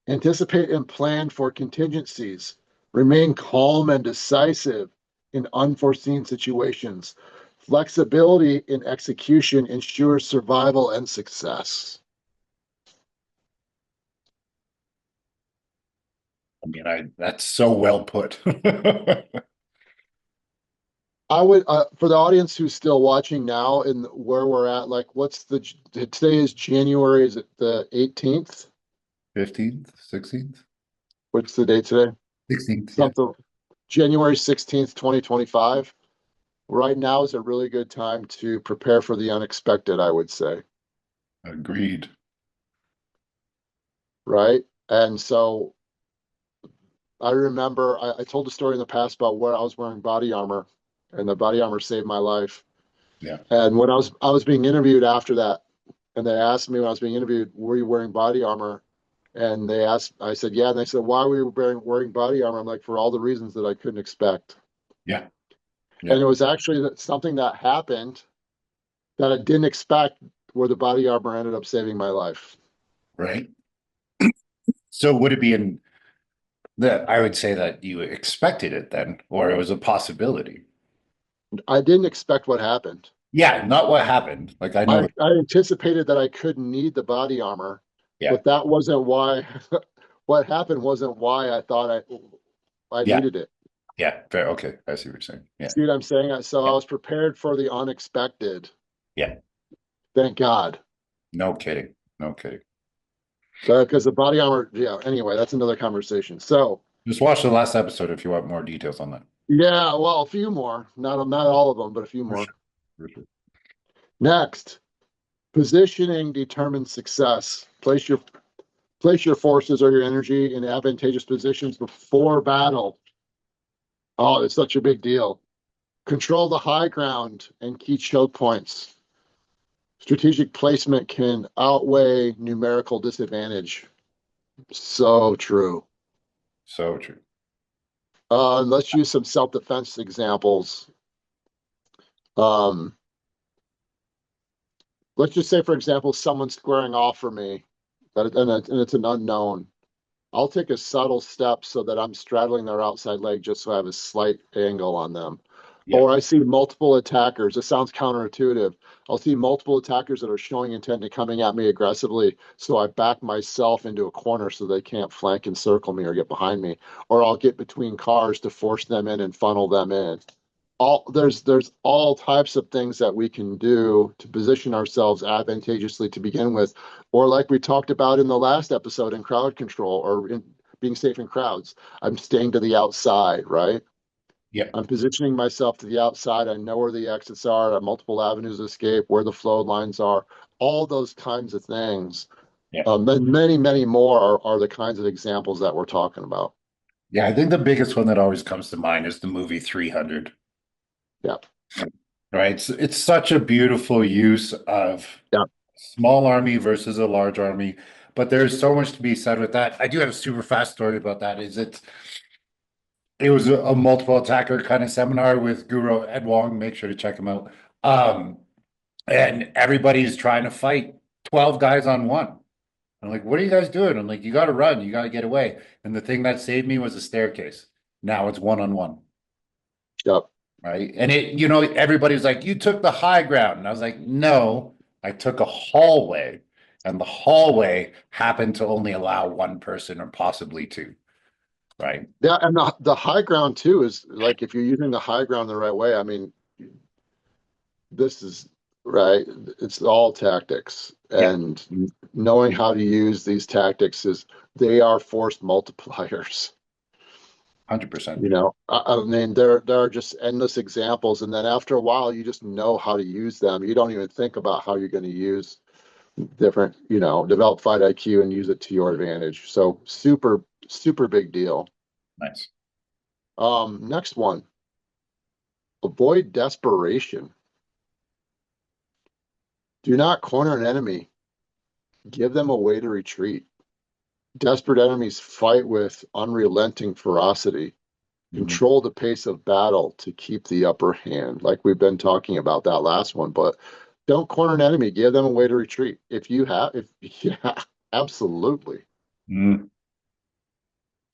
Anticipate and plan for contingencies. Remain calm and decisive in unforeseen situations. Flexibility in execution ensures survival and success. I mean, that's so well put. I would, for the audience who's still watching now and where we're at, like, today is January, is it the 18th? 15th, 16th, What's the date today? 16th, yeah. Something, January 16th, 2025. Right now is a really good time to prepare for the unexpected, I would say. Agreed. Right. And so I remember I told a story in the past about where I was wearing body armor, and the body armor saved my life. Yeah. And when I was being interviewed after that, and they asked me when I was being interviewed, were you wearing body armor? And I said, yeah. And they said, why were you wearing body armor? I'm like, for all the reasons that I couldn't expect. Yeah. And Yeah. it was actually something that happened that I didn't expect, where the body armor ended up saving my life. Right. So would it be in that I would say that you expected it then, or it was a possibility? I didn't expect what happened. Yeah, not what happened. Like I know I, that. I anticipated that I couldn't need the body armor, Yeah. but that wasn't why. What happened wasn't why I thought I Yeah. needed it. Yeah. Fair. Okay. I see what you're saying. Yeah. See what I'm saying? So I Yeah. was prepared for the unexpected. Yeah. Thank God. No kidding. No kidding. Because the body armor, yeah, anyway, that's another conversation. So, Just watch the last episode if you want more details on that. yeah, well, a few more. Not all of them, but a few For more. sure. For sure. Next, positioning determines success. Place your forces or your energy in advantageous positions before battle. Oh, it's such a big deal. Control the high ground and key choke points. Strategic placement can outweigh numerical disadvantage. So true. So true. Let's use some self-defense examples. Um, let's just say, for example, someone's squaring off for me, and it's an unknown. I'll take a subtle step so that I'm straddling their outside leg just so I have a slight angle on them. Yeah. Or I see multiple attackers. This sounds counterintuitive. I'll see multiple attackers that are showing intent and coming at me aggressively. So I back myself into a corner so they can't flank and circle me or get behind me. Or I'll get between cars to force them in and funnel them in. There's all types of things that we can do to position ourselves advantageously to begin with, or like we talked about in the last episode, in crowd control or in being safe in crowds. I'm staying to the outside, right? Yeah. I'm positioning myself to the outside. I know where the exits are. I have multiple avenues of escape, where the flow lines are, all those kinds of things. Yeah. Then many more are the kinds of examples that we're talking about. Yeah. I think the biggest one that always comes to mind is the movie 300. Yeah. Right. It's such a beautiful use of Yeah. small army versus a large army, but there's so much to be said with that. I do have a super fast story about that. It was a multiple attacker kind of seminar with Guru Ed Wong. Make sure to check him out. And everybody's trying to fight 12 guys on one. I'm like, what are you guys doing? I'm like, you got to run, you got to get away. And the thing that saved me was a staircase. Now it's one on one. Yep. Right. And everybody was like, you took the high ground. And I was like, no, I took a hallway. And the hallway happened to only allow one person or possibly two. Right. Yeah, and the high ground too is like, if you're using the high ground the right way, I mean, this is right. It's all tactics, Yeah. and knowing how to use these tactics they are force multipliers. 100%. I mean, there are just endless examples, and then after a while, you just know how to use them. You don't even think about how you're going to use different, develop fight IQ and use it to your advantage. So super, super big deal. Nice. Next one. Avoid desperation. Do not corner an enemy. Give them a way to retreat. Desperate enemies fight with unrelenting ferocity. Control the pace of battle to keep the upper hand. Like we've been talking about that last one, but don't corner an enemy. Give them a way to retreat. Yeah, absolutely. Mm.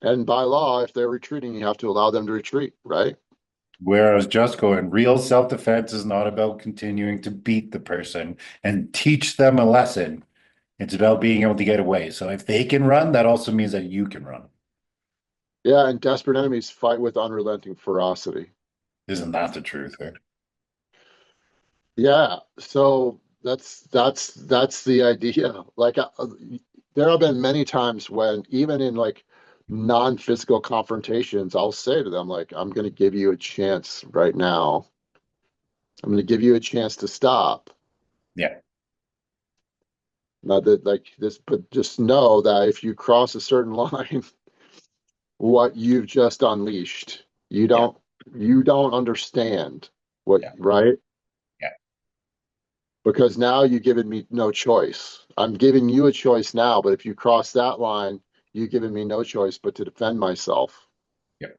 And by law, if they're retreating, you have to allow them to retreat, right? Where I was just going, real self-defense is not about continuing to beat the person and teach them a lesson. It's about being able to get away. So if they can run, that also means that you can run. Yeah, and desperate enemies fight with unrelenting ferocity. Isn't that the truth? Eh? Yeah, so that's the idea. Like there have been many times when even in like non-physical confrontations, I'll say to them like, "I'm going to give you a chance right now. I'm going to give you a chance to stop." Yeah, Not that like this, but just know that if you cross a certain line, what you've just unleashed, you yeah, don't understand what, yeah, right? yeah, Because now you've given me no choice. I'm giving you a choice now, but if you cross that line, you've given me no choice but to defend myself. yeah,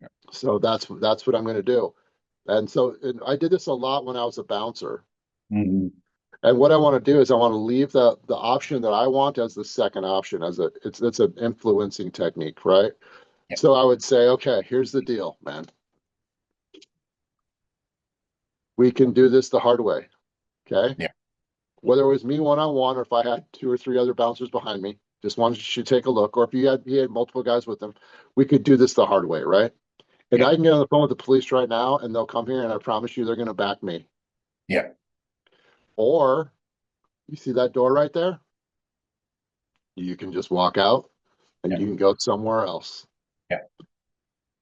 yeah. So that's what I'm going to do. And I did this a lot when I was a bouncer. Mhm. And what I want to do is I want to leave the option that I want as the second option as it's an influencing technique, right? Yeah, So I would say, okay, here's the deal, man. We can do this the hard way, okay? yeah, Whether it was me one on one or if I had two or three other bouncers behind me, just one should take a look, or if he had multiple guys with him, we could do this the hard way, right? And yeah, I can get on the phone with the police right now and they'll come here and I promise you they're going to back me. yeah, Or you see that door right there? You can just walk out and yeah, you can go somewhere else. yeah,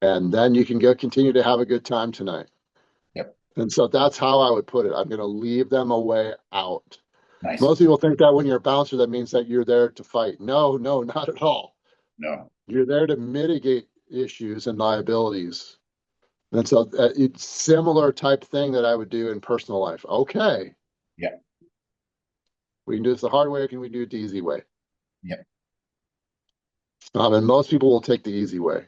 And then you can go continue to have a good time tonight. yeah. And so that's how I would put it. I'm going to leave them a way out. Nice. Most people think that when you're a bouncer, that means that you're there to fight. No, no, not at all. No. You're there to mitigate issues and liabilities. And so it's similar type thing that I would do in personal life. Okay, Yeah, we can do this the hard way, or can we do it the easy way? yeah. And most people will take the easy way.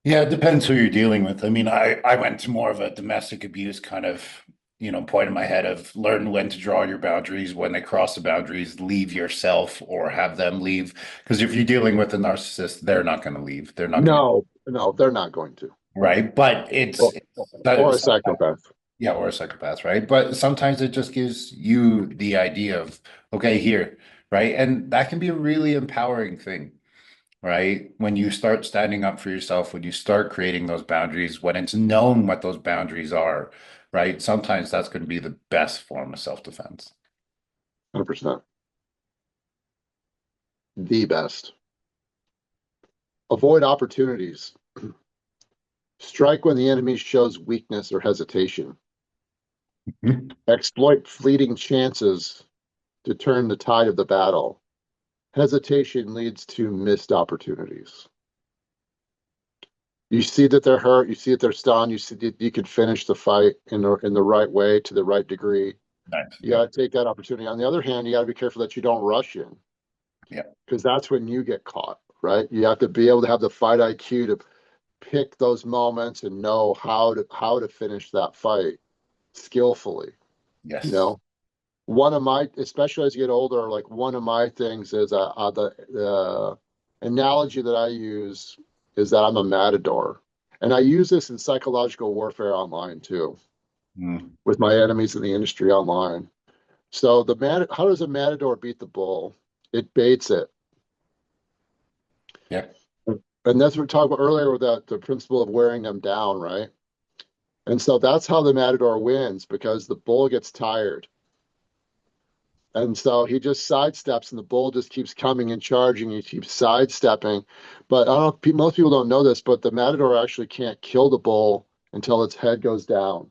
Yeah, it depends who you're dealing with. I mean, I went to more of a domestic abuse kind of, point in my head of learn when to draw your boundaries, when they cross the boundaries, leave yourself or have them leave. Because if you're dealing with a narcissist, they're not going to leave. They're not going to, No, no, they're not going to. right? But Or, or a sometimes, psychopath. yeah, or a psychopath, right? But sometimes it just gives you the idea of, okay, here, right? And that can be a really empowering thing, right? When you start standing up for yourself, when you start creating those boundaries, when it's known what those boundaries are, right? Sometimes that's going to be the best form of self-defense. 100%. The best. Avoid opportunities. Strike when the enemy shows weakness or hesitation. Exploit fleeting chances to turn the tide of the battle. Hesitation leads to missed opportunities. You see that they're hurt, you see that they're stunned, you see that you could finish the fight in the right way to the right degree. Nice. You Yeah. got to take that opportunity. On the other hand, you got to be careful that you don't rush in Yeah. because that's when you get caught, right? You have to be able to have the fight IQ to pick those moments and know how to finish that fight skillfully. You Yes. know, one of my, especially as you get older, like one of my things is the analogy that I use is that I'm a matador, and I use this in psychological warfare online too, Mm. with my enemies in the industry online. So how does a matador beat the bull? It baits it, Yeah. and that's what we talked about earlier with the principle of wearing them down, right? And so that's how the matador wins because the bull gets tired. And so he just sidesteps, and the bull just keeps coming and charging. He keeps sidestepping. But I don't know, most people don't know this, but the matador actually can't kill the bull until its head goes down.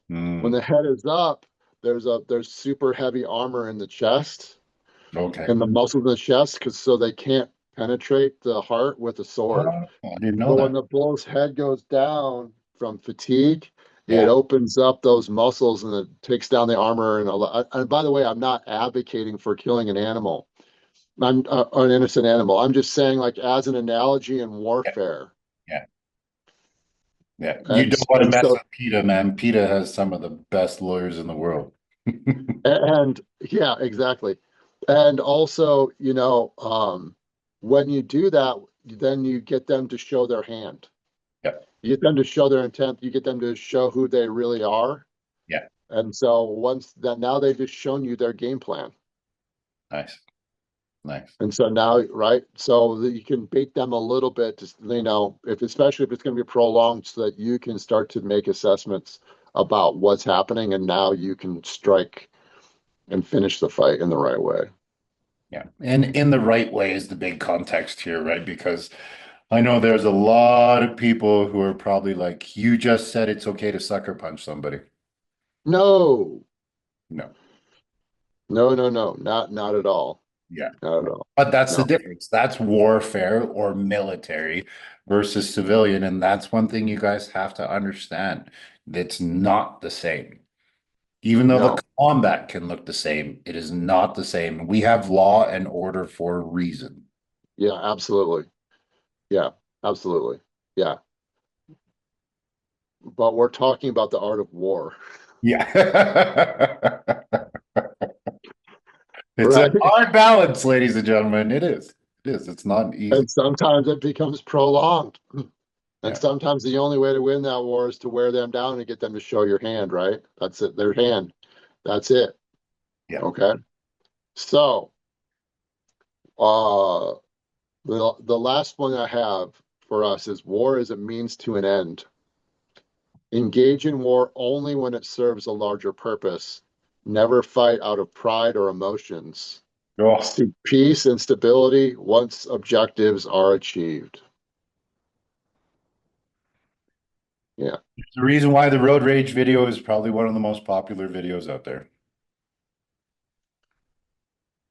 When Mm. the head is up, there's super heavy armor in the chest Okay. and the muscles in the chest, because so they can't penetrate the heart with a sword. Oh, I didn't know But when that. the bull's head goes down from fatigue, it Yeah. opens up those muscles and it takes down the armor. And by the way, I'm not advocating for killing an animal. I'm an innocent animal. I'm just saying, like as an analogy in Yeah. warfare. Yeah. Yeah. You And don't want to and mess so with PETA, man. PETA has some of the best lawyers in the world. and yeah, exactly. And also, when you do that, then you get them to show their hand. Yeah. You get them to show their intent. You get them to show who they really are. Yeah. And so once that now they've just shown you their game plan. Nice. Nice. And so now, right, so that you can bait them a little bit, just, if especially if it's going to be prolonged, so that you can start to make assessments about what's happening, and now you can strike and finish the fight in the right way. Yeah. And in the right way is the big context here, right? Because I know there's a lot of people who are probably like, you just said it's okay to sucker punch somebody. No, No. no, not at all. Yeah. Not at all. But that's the No. difference. That's warfare or military versus civilian. And that's one thing you guys have to understand. It's not the same. Even though No. the combat can look the same, it is not the same. We have law and order for a reason. Yeah, absolutely. Yeah, absolutely. Yeah. But we're talking about the art of war. Yeah. It's a Right. hard balance, ladies and gentlemen. It is. It is. It's not easy. And sometimes it becomes prolonged. And Yeah. sometimes the only way to win that war is to wear them down and get them to show your hand, right? That's it, their hand. That's it. Yeah. Okay. So, uh, the last one I have for us is war is a means to an end. Engage in war only when it serves a larger purpose. Never fight out of pride or emotions. Oh, Seek peace and stability once objectives are achieved. Yeah. the reason why the road rage video is probably one of the most popular videos out there.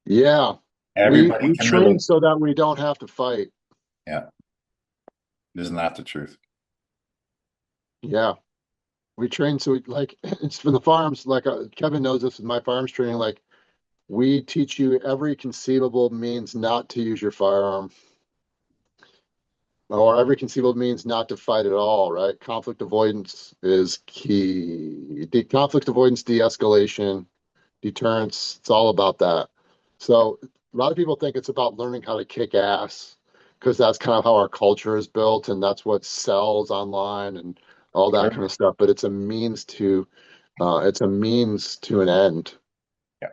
Yeah. Everybody We can train relate. so that we don't have to fight. Yeah. Isn't that the truth? Yeah. We train so it's for the farms, Kevin knows this is my farms training, we teach you every conceivable means not to use your firearm, or every conceivable means not to fight at all, right? Conflict avoidance is key. Conflict avoidance, de-escalation, deterrence, it's all about that. So a lot of people think it's about learning how to kick ass, because that's kind of how our culture is built, and that's what sells online and all that Sure. kind of stuff. But it's a means to an end. Yeah.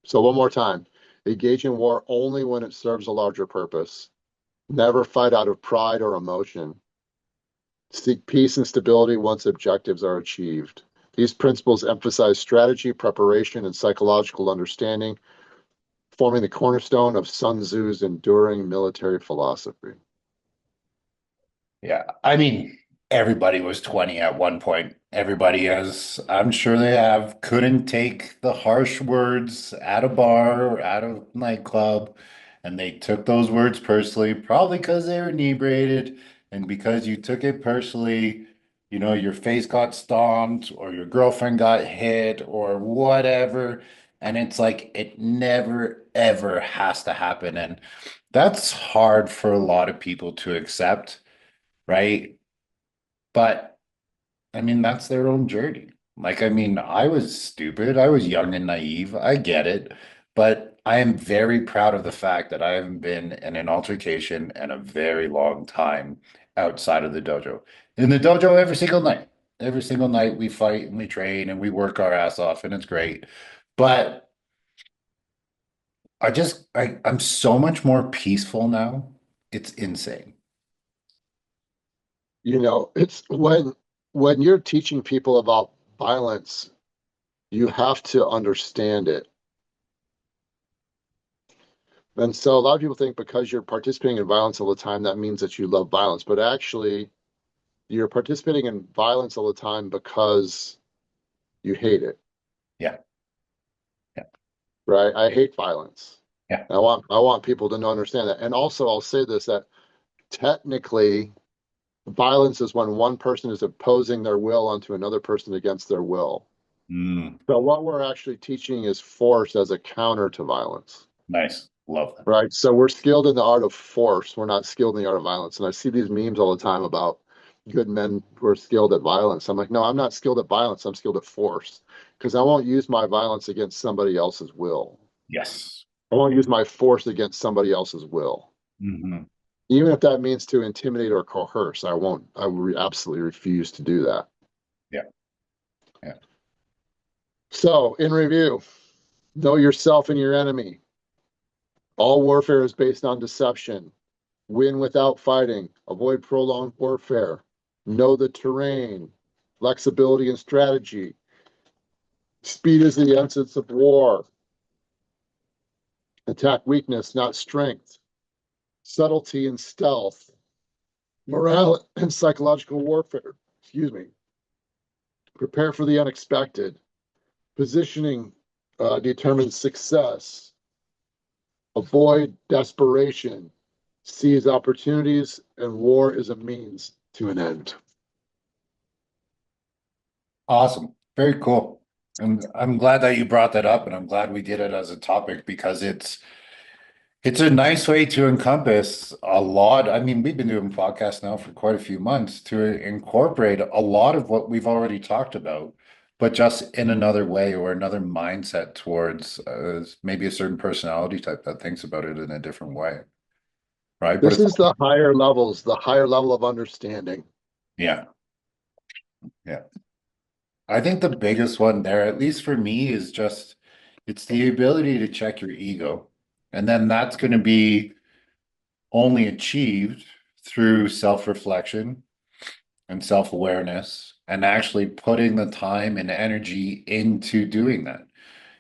So one more time, engage in war only when it serves a larger purpose. Never fight out of pride or emotion. Seek peace and stability once objectives are achieved. These principles emphasize strategy, preparation, and psychological understanding, forming the cornerstone of Sun Tzu's enduring military philosophy. Yeah. I mean, everybody was 20 at one point. Everybody has, I'm sure they have, couldn't take the harsh words at a bar or at a nightclub. And they took those words personally, probably because they were inebriated. And because you took it personally, your face got stomped or your girlfriend got hit or whatever. And it's like, it never, ever has to happen. And that's hard for a lot of people to accept, right? But I mean, that's their own journey. Like, I mean, I was stupid. I was young and naive. I get it. But I am very proud of the fact that I haven't been in an altercation in a very long time outside of the dojo. In the dojo, every single night. Every single night we fight and we train and we work our ass off and it's great. But I'm so much more peaceful now. It's insane. It's when you're teaching people about violence, you have to understand it. And so a lot of people think because you're participating in violence all the time, that means that you love violence. But actually, you're participating in violence all the time because you hate it, Yeah. Yeah. right? I hate violence. Yeah. I want people to understand that. And also, I'll say this, that technically, violence is when one person is opposing their will onto another person against their will. Mm, So what we're actually teaching is force as a counter to violence. nice. Love that. Right. So we're skilled in the art of force. We're not skilled in the art of violence. And I see these memes all the time about good men who are skilled at violence. I'm like, no, I'm not skilled at violence. I'm skilled at force, because I won't use my violence against somebody else's will. Yes. I won't use my force against somebody else's will. Hmm. Even if that means to intimidate or coerce, I won't. I will absolutely refuse to do that. Yeah. Yeah. So, in review, know yourself and your enemy. All warfare is based on deception. Win without fighting. Avoid prolonged warfare. Know the terrain. Flexibility and strategy. Speed is the essence of war. Attack weakness, not strength. Subtlety and stealth. Morale and psychological warfare. Excuse me. Prepare for the unexpected. Positioning determines success. Avoid desperation. Seize opportunities, and war is a means to an end. Awesome. Very cool. And I'm glad that you brought that up, and I'm glad we did it as a topic because it's a nice way to encompass a lot. I mean, we've been doing podcasts now for quite a few months to incorporate a lot of what we've already talked about, but just in another way or another mindset towards maybe a certain personality type that thinks about it in a different way, right? But This it's is the higher levels, the higher level of understanding. yeah, yeah. I think the biggest one there, at least for me, is just it's the ability to check your ego. And then that's going to be only achieved through self-reflection and self-awareness and actually putting the time and energy into doing that.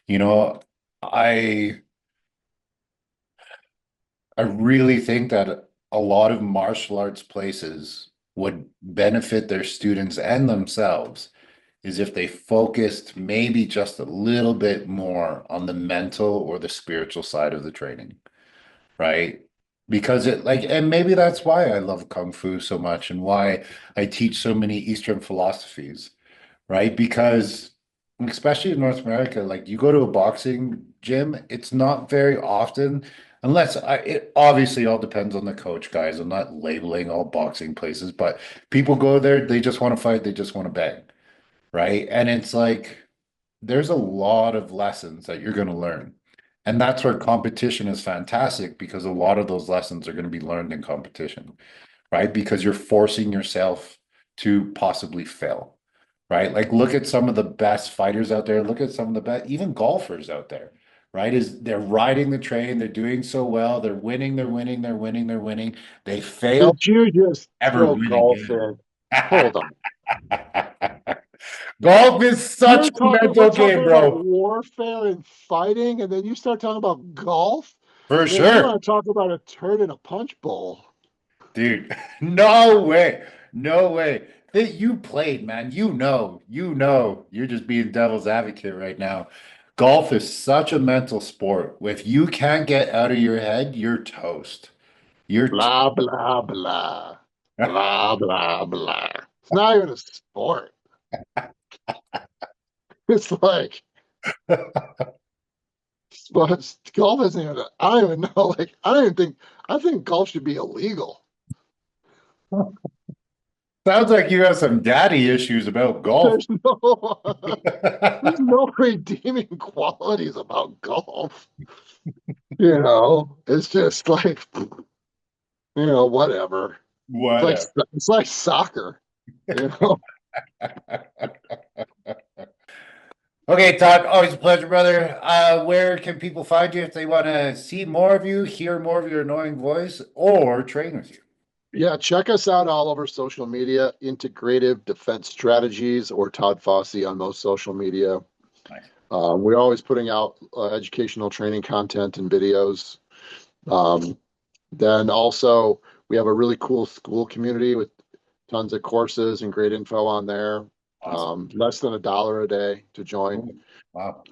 You know, I I really think that a lot of martial arts places would benefit their students and themselves is if they focused maybe just a little bit more on the mental or the spiritual side of the training, right? Because it like, and maybe that's why I love Kung Fu so much and why I teach so many Eastern philosophies, right? Because especially in North America, like you go to a boxing gym, it's not very often, unless it obviously all depends on the coach, guys. I'm not labeling all boxing places, but people go there, they just want to fight, they just want to bang, right? And it's like there's a lot of lessons that you're going to learn. And that's where competition is fantastic because a lot of those lessons are going to be learned in competition, right? Because you're forcing yourself to possibly fail, right? Like look at some of the best fighters out there, look at some of the best, even golfers out there, right? Is they're riding the train, they're doing so well, they're winning, they're winning, they're winning, they're winning. They fail, Did you just ever throw win golf again. in? Hold on. Golf is such a We're mental talking game, about bro. warfare and fighting, and then you start talking about golf. For Man, you sure. want to talk about a turd in a punch bowl. Dude, no way. No way. That you played, man. You're just being devil's advocate right now. Golf is such a mental sport. If you can't get out of your head, you're toast. You're t Blah, blah, blah. Blah, blah, blah. It's not even a sport. It's like, but golf isn't even, I don't even know. Like, I think golf should be illegal. Sounds like you have some daddy issues about golf. There's no, there's no redeeming qualities about golf. It's just like, whatever. Whatever. It's like soccer, you know. Okay, Todd, always a pleasure, brother. Where can people find you if they want to see more of you, hear more of your annoying voice, or train with you? Yeah, check us out all over social media, Integrative Defense Strategies or Todd Fossey on most social media. Nice. We're always putting out educational training content and videos. Then also, we have a really cool school community with tons of courses and great info on there. Awesome. Less than $1 a day to join. Wow.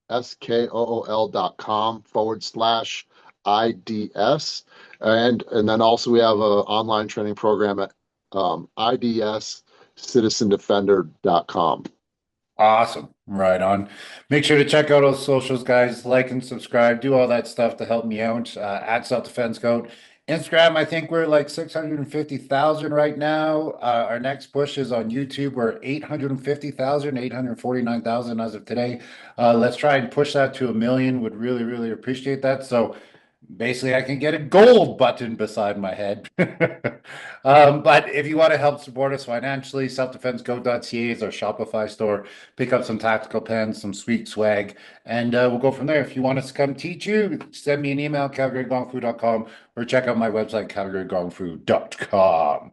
SKOOL.com/IDS. And then also we have an online training program at IDScitizendefender.com. Awesome. Right on. Make sure to check out those socials, guys. Like and subscribe. Do all that stuff to help me out. At Self Defense Goat. Instagram, I think we're like 650,000 right now. Our next push is on YouTube. We're 850,000, 849,000 as of today. Let's try and push that to 1 million. Would really, really appreciate that. So Basically, I can get a gold button beside my head. But if you want to help support us financially, selfdefensego.ca is our Shopify store. Pick up some tactical pens, some sweet swag, and we'll go from there. If you want us to come teach you, send me an email, calgarygongfu.com, or check out my website, calgarygongfu.com.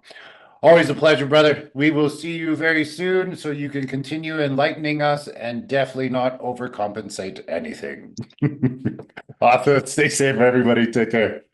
Always a pleasure, brother. We will see you very soon so you can continue enlightening us and definitely not overcompensate anything. Awesome. Stay safe, everybody. Take care.